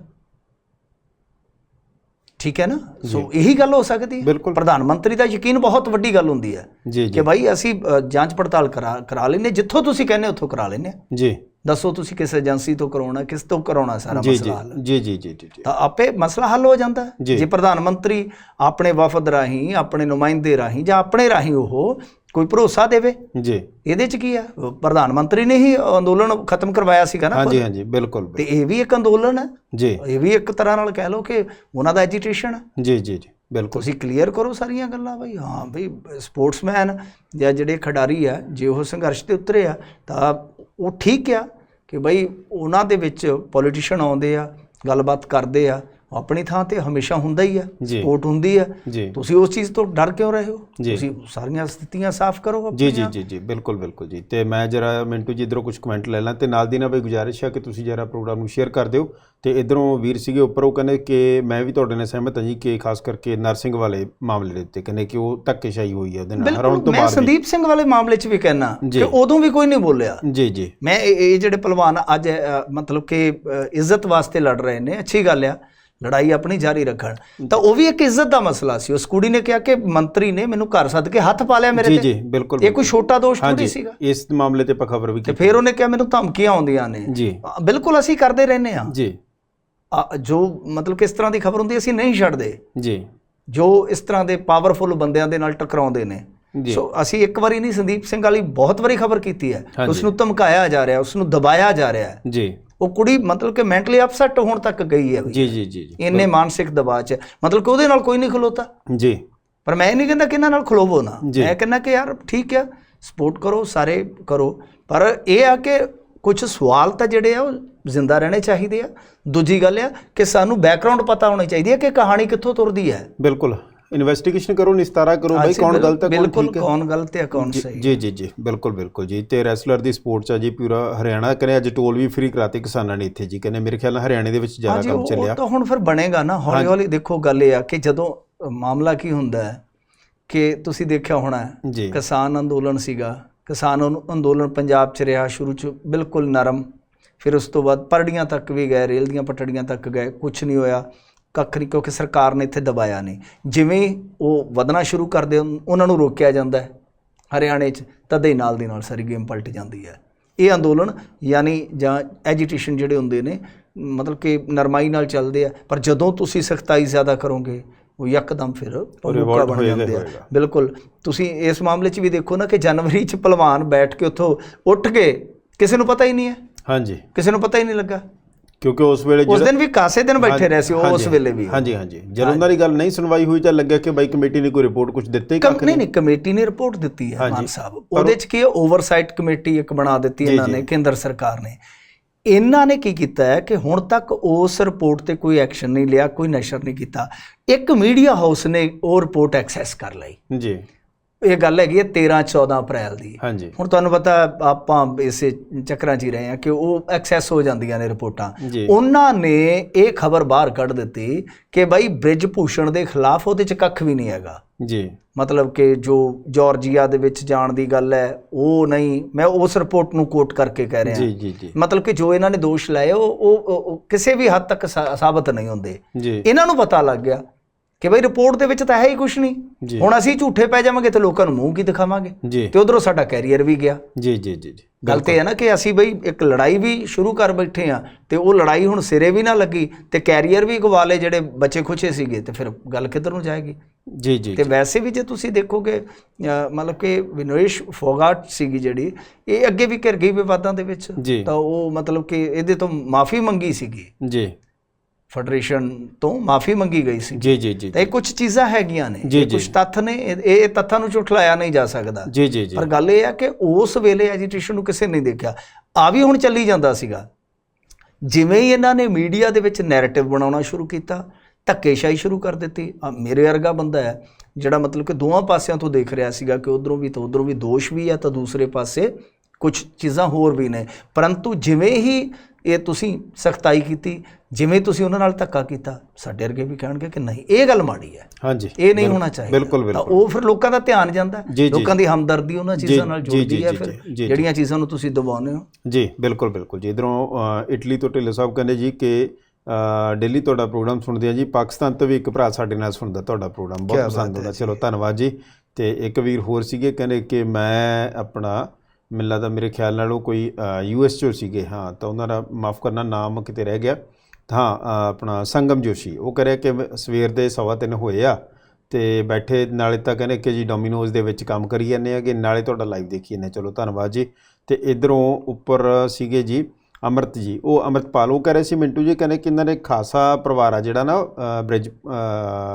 ਠੀਕ ਹੈ ਨਾ। ਸੋ ਇਹੀ ਗੱਲ ਹੋ ਸਕਦੀ ਹੈ। ਪ੍ਰਧਾਨ ਮੰਤਰੀ ਦਾ ਯਕੀਨ ਬਹੁਤ ਵੱਡੀ ਗੱਲ ਹੁੰਦੀ ਹੈ ਕਿ ਭਾਈ ਅਸੀਂ ਜਾਂਚ ਪੜਤਾਲ ਕਰਾ ਲੈਂਦੇ, ਜਿੱਥੋਂ ਤੁਸੀਂ ਕਹਿੰਦੇ ਉੱਥੋਂ ਕਰਾ ਲੈਂਦੇ ਜੀ। ਦੱਸੋ ਤੁਸੀਂ ਕਿਸ ਏਜੰਸੀ ਤੋਂ ਕਰਾਉਣਾ, ਕਿਸ ਤੋਂ ਕਰਾਉਣਾ, ਸਾਰਾ ਮਸਲਾ ਹੱਲ ਜੀ ਜੀ ਜੀ ਜੀ ਤਾਂ ਆਪੇ ਮਸਲਾ ਹੱਲ ਹੋ ਜਾਂਦਾ ਹੈ। ਜੇ ਪ੍ਰਧਾਨ ਮੰਤਰੀ ਆਪਣੇ ਵਫਦ ਰਾਹੀਂ, ਆਪਣੇ ਨੁਮਾਇੰਦੇ ਰਾਹੀਂ ਜਾਂ ਆਪਣੇ ਰਾਹੀਂ ਉਹ ਕੋਈ ਭਰੋਸਾ ਦੇਵੇ ਜੀ, ਇਹਦੇ 'ਚ ਕੀ ਆ, ਪ੍ਰਧਾਨ ਮੰਤਰੀ ਨੇ ਹੀ ਅੰਦੋਲਨ ਖਤਮ ਕਰਵਾਇਆ ਸੀਗਾ ਨਾ। ਹਾਂਜੀ ਹਾਂਜੀ, ਬਿਲਕੁਲ। ਤੇ ਇਹ ਵੀ ਇੱਕ ਅੰਦੋਲਨ ਹੈ ਜੀ, ਇਹ ਵੀ ਇੱਕ ਤਰ੍ਹਾਂ ਨਾਲ ਕਹਿ ਲਓ ਕਿ ਉਹਨਾਂ ਦਾ ਐਜੀਟੇਸ਼ਨ ਹੈ ਜੀ ਜੀ ਜੀ, ਬਿਲਕੁਲ। ਤੁਸੀਂ ਕਲੀਅਰ ਕਰੋ ਸਾਰੀਆਂ ਗੱਲਾਂ ਬਈ, ਹਾਂ ਬਈ ਸਪੋਰਟਸਮੈਨ ਜਾਂ ਜਿਹੜੇ ਖਿਡਾਰੀ ਆ ਜੇ ਉਹ ਸੰਘਰਸ਼ 'ਤੇ ਉਤਰੇ ਆ ਤਾਂ ਉਹ ਠੀਕ ਆ ਕਿ ਬਈ ਉਹਨਾਂ ਦੇ ਵਿੱਚ ਪੋਲੀਟੀਸ਼ੀਅਨ ਆਉਂਦੇ ਆ, ਗੱਲਬਾਤ ਕਰਦੇ ਆ, ਆਪਣੀ ਥਾਂ ਤੇ ਹਮੇਸ਼ਾ ਹੁੰਦਾ ਹੀ ਆ, ਸਪੋਰਟ ਹੁੰਦੀ ਆ। ਤੁਸੀਂ ਉਸ ਚੀਜ਼ ਤੋਂ ਡਰ ਕਿਉਂ ਰਹੇ ਹੋ, ਤੁਸੀਂ ਸਾਰੀਆਂ ਸਥਿਤੀਆਂ ਸਾਫ਼ ਕਰੋ। ਜੀ ਜੀ ਜੀ ਜੀ, ਬਿਲਕੁਲ ਬਿਲਕੁਲ ਜੀ। ਤੇ ਮੈਂ ਜਰਾ ਮਿੰਟੂ ਜੀ ਇੱਧਰੋਂ ਕੁਝ ਕਮੈਂਟ ਲੈ ਲਾਂ ਤੇ ਨਾਲ ਦੀ ਨਾਲ ਬਈ ਗੁਜ਼ਾਰਿਸ਼ ਆ ਕਿ ਤੁਸੀਂ ਜਰਾ ਪ੍ਰੋਗਰਾਮ ਨੂੰ ਸ਼ੇਅਰ ਕਰ ਦਿਓ। ਤੇ ਇੱਧਰੋਂ ਵੀਰ ਸੀਗੇ ਉੱਪਰ, ਉਹ ਕਹਿੰਦੇ ਕਿ ਮੈਂ ਵੀ ਤੁਹਾਡੇ ਨਾਲ ਸਹਿਮਤ ਹਾਂ ਜੀ ਕਿ ਖਾਸ ਕਰਕੇ ਨਰਸਿੰਘ ਵਾਲੇ ਮਾਮਲੇ ਦੇ ਉੱਤੇ ਕਹਿੰਦੇ ਕਿ ਉਹ ਧੱਕੇਸ਼ਾਹੀ ਹੋਈ ਹੈ ਉਹਦੇ ਨਾਲ ਹਰਾਉਣ ਤੋਂ ਬਾਅਦ। ਮੈਂ ਸੰਦੀਪ ਸਿੰਘ ਵਾਲੇ ਮਾਮਲੇ 'ਚ ਵੀ ਕਹਿਣਾ ਕਿ ਉਦੋਂ ਵੀ ਕੋਈ ਨਹੀਂ ਬੋਲਿਆ ਜੀ ਜੀ। ਮੈਂ ਇਹ ਜਿਹੜੇ ਪਹਿਲਵਾਨ ਅੱਜ ਮਤਲਬ ਕਿ ਇੱਜ਼ਤ ਵਾਸਤੇ ਲੜ ਰਹੇ ਨੇ, ਅੱਛੀ ਗੱਲ ਆ, ਲੜਾਈ ਆਪਣੀ ਜਾਰੀ ਰੱਖਣ, ਤਾਂ ਉਹ ਵੀ ਇੱਕ ਇੱਜ਼ਤ ਦਾ ਮਸਲਾ ਸੀ। ਉਸ ਕੁੜੀ ਨੇ ਕਿਹਾ ਕਿ ਮੰਤਰੀ ਨੇ ਮੈਨੂੰ ਘਰ ਸੱਦ ਕੇ ਹੱਥ ਪਾ ਲਿਆ ਮੇਰੇ ਤੇ। ਜੀ ਜੀ, ਬਿਲਕੁਲ। ਇਹ ਕੋਈ ਛੋਟਾ ਦੋਸ਼ ਥੋੜੀ ਸੀਗਾ। ਇਸ ਮਾਮਲੇ ਤੇ ਆਪਾਂ ਖਬਰ ਵੀ ਕੀਤੀ। ਤੇ ਫਿਰ ਉਹਨੇ ਕਿਹਾ ਮੈਨੂੰ ਧਮਕੀਆਂ ਆਉਂਦੀਆਂ ਨੇ ਜੀ। ਬਿਲਕੁਲ, ਅਸੀਂ ਕਰਦੇ ਰਹਿੰਦੇ ਹਾਂ ਜੀ, ਜੋ ਮਤਲਬ ਕਿਸ ਤਰ੍ਹਾਂ ਦੀ ਖਬਰ ਹੁੰਦੀ ਅਸੀਂ ਨਹੀਂ ਛੱਡਦੇ ਜੀ, ਜੋ ਇਸ ਤਰ੍ਹਾਂ ਦੇ ਪਾਵਰਫੁਲ ਬੰਦਿਆਂ ਦੇ ਨਾਲ ਟਕਰਾਉਂਦੇ ਨੇ। ਸੋ ਅਸੀਂ ਇੱਕ ਵਾਰੀ ਨਹੀਂ, ਸੰਦੀਪ ਸਿੰਘ ਵਾਲੀ ਬਹੁਤ ਵਾਰੀ ਖਬਰ ਕੀਤੀ ਹੈ, ਉਸ ਨੂੰ ਧਮਕਾਇਆ ਜਾ ਰਿਹਾ, ਉਸ ਨੂੰ ਦਬਾਇਆ ਜਾ ਰਿਹਾ ਜੀ। ਉਹ ਕੁੜੀ ਮਤਲਬ ਕਿ ਮੈਂਟਲੀ ਅਪਸੈਟ ਹੋਣ ਤੱਕ ਗਈ ਹੈ ਜੀ ਜੀ ਜੀ, ਇੰਨੇ ਮਾਨਸਿਕ ਦਬਾਅ 'ਚ, ਮਤਲਬ ਕਿ ਉਹਦੇ ਨਾਲ ਕੋਈ ਨਹੀਂ ਖਲੋਤਾ ਜੀ। ਪਰ ਮੈਂ ਇਹ ਨਹੀਂ ਕਹਿੰਦਾ ਕਿ ਇਹਨਾਂ ਨਾਲ ਖਲੋਵੋ ਨਾ, ਮੈਂ ਕਹਿੰਦਾ ਕਿ ਯਾਰ ਠੀਕ ਆ, ਸਪੋਰਟ ਕਰੋ, ਸਾਰੇ ਕਰੋ, ਪਰ ਇਹ ਆ ਕਿ ਕੁਝ ਸਵਾਲ ਤਾਂ ਜਿਹੜੇ ਆ ਉਹ ਜ਼ਿੰਦਾ ਰਹਿਣੇ ਚਾਹੀਦੇ ਆ। ਦੂਜੀ ਗੱਲ ਆ ਕਿ ਸਾਨੂੰ ਬੈਕਗ੍ਰਾਉਂਡ ਪਤਾ ਹੋਣੀ ਚਾਹੀਦੀ ਹੈ ਕਿ ਕਹਾਣੀ ਕਿੱਥੋਂ ਤੁਰਦੀ ਹੈ। ਬਿਲਕੁਲ, ਇਨਵੈਸਟੀਗੇਸ਼ਨ ਕਰੋ, ਨਿਸਤਾਰਾ ਕਰੋ ਬਈ ਕੌਣ ਗਲਤ ਹੈ, ਕੌਣ ਗਲਤ ਹੈ, ਕੌਣ ਸਹੀ। ਜੀ ਜੀ ਜੀ, ਬਿਲਕੁਲ ਬਿਲਕੁਲ ਜੀ। ਤੇ ਰੈਸਲਰ ਦੀ ਸਪੋਰਟ 'ਚ ਆ ਜੀ ਪੂਰਾ ਹਰਿਆਣਾ, ਕਹਿੰਦੇ ਅੱਜ ਟੋਲ ਵੀ ਫ੍ਰੀ ਕਰਾਤੇ ਕਿਸਾਨਾਂ ਨੇ ਇੱਥੇ ਜੀ, ਕਹਿੰਦੇ ਮੇਰੇ ਖਿਆਲ ਨਾਲ ਹਰਿਆਣੇ ਦੇ ਵਿੱਚ ਜ਼ਿਆਦਾ ਕੰਮ ਚੱਲਿਆ। ਤਾਂ ਹੁਣ ਫਿਰ ਬਣੇਗਾ ਨਾ ਹੌਲੀ ਹੌਲੀ। ਦੇਖੋ ਗੱਲ ਇਹ ਆ ਕਿ ਜਦੋਂ ਮਾਮਲਾ ਕੀ ਹੁੰਦਾ ਹੈ ਕਿ ਤੁਸੀਂ ਦੇਖਿਆ ਹੋਣਾ ਕਿਸਾਨ ਅੰਦੋਲਨ ਸੀਗਾ, ਕਿਸਾਨ ਅੰਦੋਲਨ ਪੰਜਾਬ 'ਚ ਰਿਹਾ ਸ਼ੁਰੂ 'ਚ ਬਿਲਕੁਲ ਨਰਮ, ਫਿਰ ਉਸ ਤੋਂ ਬਾਅਦ ਪਰੜੀਆਂ ਤੱਕ ਵੀ ਗਏ, ਰੇਲ ਦੀਆਂ ਪਟੜੀਆਂ ਤੱਕ ਗਏ, ਕੁਛ ਨਹੀਂ ਹੋਇਆ, ਕੱਖ ਨਹੀਂ, ਕਿਉਂਕਿ ਸਰਕਾਰ ਨੇ ਇੱਥੇ ਦਬਾਇਆ ਨਹੀਂ। ਜਿਵੇਂ ਉਹ ਵਧਣਾ ਸ਼ੁਰੂ ਕਰਦੇ ਉਹਨਾਂ ਨੂੰ ਰੋਕਿਆ ਜਾਂਦਾ ਹੈ ਹਰਿਆਣੇ 'ਚ, ਤਦੇ ਨਾਲ ਦੀ ਨਾਲ ਸਾਰੀ ਗੇਮ ਪਲਟ ਜਾਂਦੀ ਹੈ। ਇਹ ਅੰਦੋਲਨ ਯਾਨੀ ਜਾਂ ਐਜੀਟੇਸ਼ਨ ਜਿਹੜੇ ਹੁੰਦੇ ਨੇ ਮਤਲਬ ਕਿ ਨਰਮਾਈ ਨਾਲ ਚੱਲਦੇ ਆ, ਪਰ ਜਦੋਂ ਤੁਸੀਂ ਸਖਤਾਈ ਜ਼ਿਆਦਾ ਕਰੋਗੇ ਉਹ ਯਕਦਮ ਫਿਰ ਰੁਕਾ ਬਣ ਜਾਂਦੇ ਆ। ਬਿਲਕੁਲ, ਤੁਸੀਂ ਇਸ ਮਾਮਲੇ 'ਚ ਵੀ ਦੇਖੋ ਨਾ ਕਿ ਜਨਵਰੀ 'ਚ ਪਹਿਲਵਾਨ ਬੈਠ ਕੇ ਉੱਥੋਂ ਉੱਠ ਕੇ, ਕਿਸੇ ਨੂੰ ਪਤਾ ਹੀ ਨਹੀਂ ਹੈ, ਹਾਂਜੀ, ਕਿਸੇ ਨੂੰ ਪਤਾ ਹੀ ਨਹੀਂ ਲੱਗਾ, ਕਿਉਂਕਿ ਉਸ ਵੇਲੇ ਉਸ ਦਿਨ ਵੀ ਕਾਸੇ ਦਿਨ ਬੈਠੇ ਰਹੇ ਸੀ ਉਸ ਵੇਲੇ ਵੀ। ਹਾਂਜੀ ਹਾਂਜੀ, ਜਦੋਂ ਉਹਨਾਂ ਦੀ ਗੱਲ ਨਹੀਂ ਸੁਣਵਾਈ ਹੋਈ ਤਾਂ ਲੱਗਿਆ ਕਿ ਬਾਈ ਕਮੇਟੀ ਨੇ ਕੋਈ ਰਿਪੋਰਟ ਕੁਝ ਦਿੱਤੀ ਹੀ ਕੱਖ ਨਹੀਂ। ਕਮੇਟੀ ਨੇ ਰਿਪੋਰਟ ਦਿੱਤੀ ਹੈ ਮਾਨ ਸਾਹਿਬ, ਉਹਦੇ 'ਚ ਕੀ ਓਵਰਸਾਈਟ ਕਮੇਟੀ ਇੱਕ ਬਣਾ ਦਿੱਤੀ ਇਹਨਾਂ ਨੇ, ਕੇਂਦਰ ਸਰਕਾਰ ਨੇ। ਇਹਨਾਂ ਨੇ ਕੀ ਕੀਤਾ ਹੈ ਕਿ ਹੁਣ ਤੱਕ ਉਸ ਰਿਪੋਰਟ ਤੇ ਕੋਈ ਐਕਸ਼ਨ ਨਹੀਂ ਲਿਆ, ਕੋਈ ਨਸ਼ਰ ਨਹੀਂ ਕੀਤਾ। ਇੱਕ ਮੀਡੀਆ ਹਾਊਸ ਨੇ ਉਹ ਰਿਪੋਰਟ ਐਕਸੈਸ ਕਰ ਲਈ ਜੀ। ਇਹ ਗੱਲ ਹੈਗੀ ਹੈ 13-14 ਅਪ੍ਰੈਲ ਦੀ। ਹਾਂਜੀ, ਹੁਣ ਤੁਹਾਨੂੰ ਪਤਾ ਆਪਾਂ ਇਸੇ ਚੱਕਰਾਂ 'ਚ ਹੀ ਰਹੇ ਹਾਂ ਕਿ ਉਹ ਐਕਸੈਸ ਹੋ ਜਾਂਦੀਆਂ ਨੇ ਰਿਪੋਰਟਾਂ। ਉਹਨਾਂ ਨੇ ਇਹ ਖਬਰ ਬਾਹਰ ਕੱਢ ਦਿੱਤੀ ਕਿ ਬਾਈ ਬ੍ਰਿਜ ਭੂਸ਼ਣ ਦੇ ਖਿਲਾਫ ਉਹਦੇ 'ਚ ਕੱਖ ਵੀ ਨਹੀਂ ਹੈਗਾ ਜੀ। ਮਤਲਬ ਕਿ ਜੋ ਜਾਰਜੀਆ ਦੇ ਵਿੱਚ ਜਾਣ ਦੀ ਗੱਲ ਹੈ ਉਹ ਨਹੀਂ, ਮੈਂ ਉਸ ਰਿਪੋਰਟ ਨੂੰ ਕੋਟ ਕਰਕੇ ਕਹਿ ਰਿਹਾ ਜੀ ਜੀ ਜੀ। ਮਤਲਬ ਕਿ ਜੋ ਇਹਨਾਂ ਨੇ ਦੋਸ਼ ਲਾਏ ਉਹ ਕਿਸੇ ਵੀ ਹੱਦ ਤੱਕ ਸਾਬਤ ਨਹੀਂ ਹੁੰਦੇ। ਇਹਨਾਂ ਨੂੰ ਪਤਾ ਲੱਗ ਗਿਆ ਕਿ ਬਈ ਰਿਪੋਰਟ ਦੇ ਵਿੱਚ ਤਾਂ ਹੈ ਹੀ ਕੁਛ ਨਹੀਂ, ਹੁਣ ਅਸੀਂ ਝੂਠੇ ਪੈ ਜਾਵਾਂਗੇ ਤੇ ਲੋਕਾਂ ਨੂੰ ਮੂੰਹ ਕੀ ਦਿਖਾਵਾਂਗੇ, ਤੇ ਉਧਰੋਂ ਸਾਡਾ ਕੈਰੀਅਰ ਵੀ ਗਿਆ ਜੀ ਜੀ ਜੀ। ਗੱਲ ਤੇ ਹੈ ਨਾ ਕਿ ਅਸੀਂ ਬਈ ਇੱਕ ਲੜਾਈ ਵੀ ਸ਼ੁਰੂ ਕਰ ਬੈਠੇ ਆ ਤੇ ਉਹ ਲੜਾਈ ਹੁਣ ਸਿਰੇ ਵੀ ਨਾ ਲੱਗੀ ਤੇ ਕੈਰੀਅਰ ਵੀ ਗਵਾ ਲਏ ਜਿਹੜੇ ਬੱਚੇ ਖੁਸ਼ੇ ਸੀਗੇ, ਤੇ ਫਿਰ ਗੱਲ ਕਿੱਧਰ ਨੂੰ ਜਾਏਗੀ ਜੀ ਜੀ। ਤੇ ਵੈਸੇ ਵੀ ਜੇ ਤੁਸੀਂ ਦੇਖੋਗੇ ਮਤਲਬ ਕਿ ਵਿਨੋਸ਼ ਫੋਗਾਟ ਸੀਗੀ ਜਿਹੜੀ, ਇਹ ਅੱਗੇ ਵੀ ਘਿਰ ਗਈ ਵਿਵਾਦਾਂ ਦੇ ਵਿੱਚ, ਤਾਂ ਉਹ ਮਤਲਬ ਕਿ ਇਹਦੇ ਤੋਂ ਮਾਫੀ ਮੰਗੀ ਸੀਗੀ ਜੀ, ਫੈਡਰੇਸ਼ਨ ਤੋਂ ਮਾਫੀ ਮੰਗੀ ਗਈ ਸੀ ਜੀ ਜੀ ਜੀ। ਇਹ ਕੁਝ ਚੀਜ਼ਾਂ ਹੈਗੀਆਂ ਨੇ, ਕੁਝ ਤੱਥ ਨੇ, ਇਹ ਤੱਥਾਂ ਨੂੰ ਝੁਠਲਾਇਆ ਨਹੀਂ ਜਾ ਸਕਦਾ ਜੀ ਜੀ ਜੀ। ਪਰ ਗੱਲ ਇਹ ਆ ਕਿ ਉਸ ਵੇਲੇ ਐਜੀਟੇਸ਼ਨ ਨੂੰ ਕਿਸੇ ਨਹੀਂ ਦੇਖਿਆ, ਆ ਵੀ ਹੁਣ ਚੱਲੀ ਜਾਂਦਾ ਸੀਗਾ ਜਿਵੇਂ ਹੀ ਇਹਨਾਂ ਨੇ ਮੀਡੀਆ ਦੇ ਵਿੱਚ ਨੈਰੇਟਿਵ ਬਣਾਉਣਾ ਸ਼ੁਰੂ ਕੀਤਾ, ਧੱਕੇਸ਼ਾਹੀ ਸ਼ੁਰੂ ਕਰ ਦਿੱਤੀ। ਮੇਰੇ ਵਰਗਾ ਬੰਦਾ ਹੈ ਜਿਹੜਾ ਮਤਲਬ ਕਿ ਦੋਵਾਂ ਪਾਸਿਆਂ ਤੋਂ ਦੇਖ ਰਿਹਾ ਸੀਗਾ ਕਿ ਉੱਧਰੋਂ ਵੀ ਤਾਂ ਉੱਧਰੋਂ ਵੀ ਦੋਸ਼ ਵੀ ਹੈ ਤਾਂ ਦੂਸਰੇ ਪਾਸੇ ਕੁਝ ਚੀਜ਼ਾਂ ਹੋਰ ਵੀ ਨੇ, ਪਰੰਤੂ ਜਿਵੇਂ ਹੀ ਇਹ ਤੁਸੀਂ ਸਖਤਾਈ ਕੀਤੀ, ਜਿਵੇਂ ਤੁਸੀਂ ਉਹਨਾਂ ਨਾਲ ਧੱਕਾ ਕੀਤਾ, ਸਾਡੇ ਵਰਗੇ ਵੀ ਕਹਿਣਗੇ ਕਿ ਨਹੀਂ ਇਹ ਗੱਲ ਮਾੜੀ ਹੈ, ਹਾਂਜੀ ਇਹ ਨਹੀਂ ਹੋਣਾ ਚਾਹੀਦਾ। ਬਿਲਕੁਲ ਤਾਂ ਉਹ ਫਿਰ ਲੋਕਾਂ ਦਾ ਧਿਆਨ ਜਾਂਦਾ, ਲੋਕਾਂ ਦੀ ਹਮਦਰਦੀ ਉਹਨਾਂ ਚੀਜ਼ਾਂ ਨਾਲ ਜੁੜਦੀ ਹੈ ਫਿਰ ਜਿਹੜੀਆਂ ਚੀਜ਼ਾਂ ਨੂੰ ਤੁਸੀਂ ਦਬਾਉਂਦੇ ਹੋ। ਜੀ ਬਿਲਕੁਲ ਬਿਲਕੁਲ ਜੀ। ਇੱਧਰੋਂ ਇਟਲੀ ਤੋਂ ਢਿੱਲੋਂ ਸਾਹਿਬ ਕਹਿੰਦੇ ਜੀ ਕਿ ਡੇਲੀ ਤੁਹਾਡਾ ਪ੍ਰੋਗਰਾਮ ਸੁਣਦੇ ਆ ਜੀ, ਪਾਕਿਸਤਾਨ ਤੋਂ ਵੀ ਇੱਕ ਭਰਾ ਸਾਡੇ ਨਾਲ ਸੁਣਦਾ ਤੁਹਾਡਾ ਪ੍ਰੋਗਰਾਮ, ਬਹੁਤ ਪਸੰਦ ਆਉਂਦਾ। ਚਲੋ ਧੰਨਵਾਦ ਜੀ। ਤੇ ਇੱਕ ਵੀਰ ਹੋਰ ਸੀਗੇ ਕਹਿੰਦੇ ਕਿ ਮੈਂ ਆਪਣਾ ਮੈਨੂੰ ਲੱਗਦਾ ਮੇਰੇ ਖਿਆਲ ਨਾਲ ਉਹ ਕੋਈ US 'ਚੋਂ ਸੀਗੇ, ਹਾਂ, ਤਾਂ ਉਹਨਾਂ ਦਾ ਮਾफ़ ਕਰਨਾ ਨਾਮ ਕਿਤੇ ਰਹਿ ਗਿਆ, ਹਾਂ ਆਪਣਾ ਸੰਗਮ ਜੋਸ਼ੀ, ਉਹ ਕਹਿ ਰਿਹਾ ਕਿ ਸਵੇਰ ਦੇ 3:15 ਹੋਏ ਆ ਤੇ ਬੈਠੇ ਨਾਲੇ ਤਾਂ ਕਹਿੰਦੇ ਕਿ ਜੀ ਡੋਮੀਨੋਜ਼ ਦੇ ਵਿੱਚ ਕੰਮ ਕਰੀ ਜਾਂਦੇ ਆ ਕਿ ਨਾਲੇ ਤੁਹਾਡਾ ਲਾਈਵ ਦੇਖੀ ਜਾਂਦੇ। ਚਲੋ ਧੰਨਵਾਦ ਜੀ। ਤੇ ਇੱਧਰੋਂ ਉੱਪਰ ਸੀਗੇ ਜੀ ਅੰਮ੍ਰਿਤ ਜੀ, ਉਹ ਅੰਮ੍ਰਿਤਪਾਲ, ਉਹ ਕਹਿ ਰਹੇ ਸੀ ਮਿੰਟੂ ਜੀ ਕਹਿੰਦੇ ਕਿ ਇਹਨਾਂ ਦੇ ਖਾਸਾ ਪਰਿਵਾਰ ਆ ਜਿਹੜਾ ਨਾ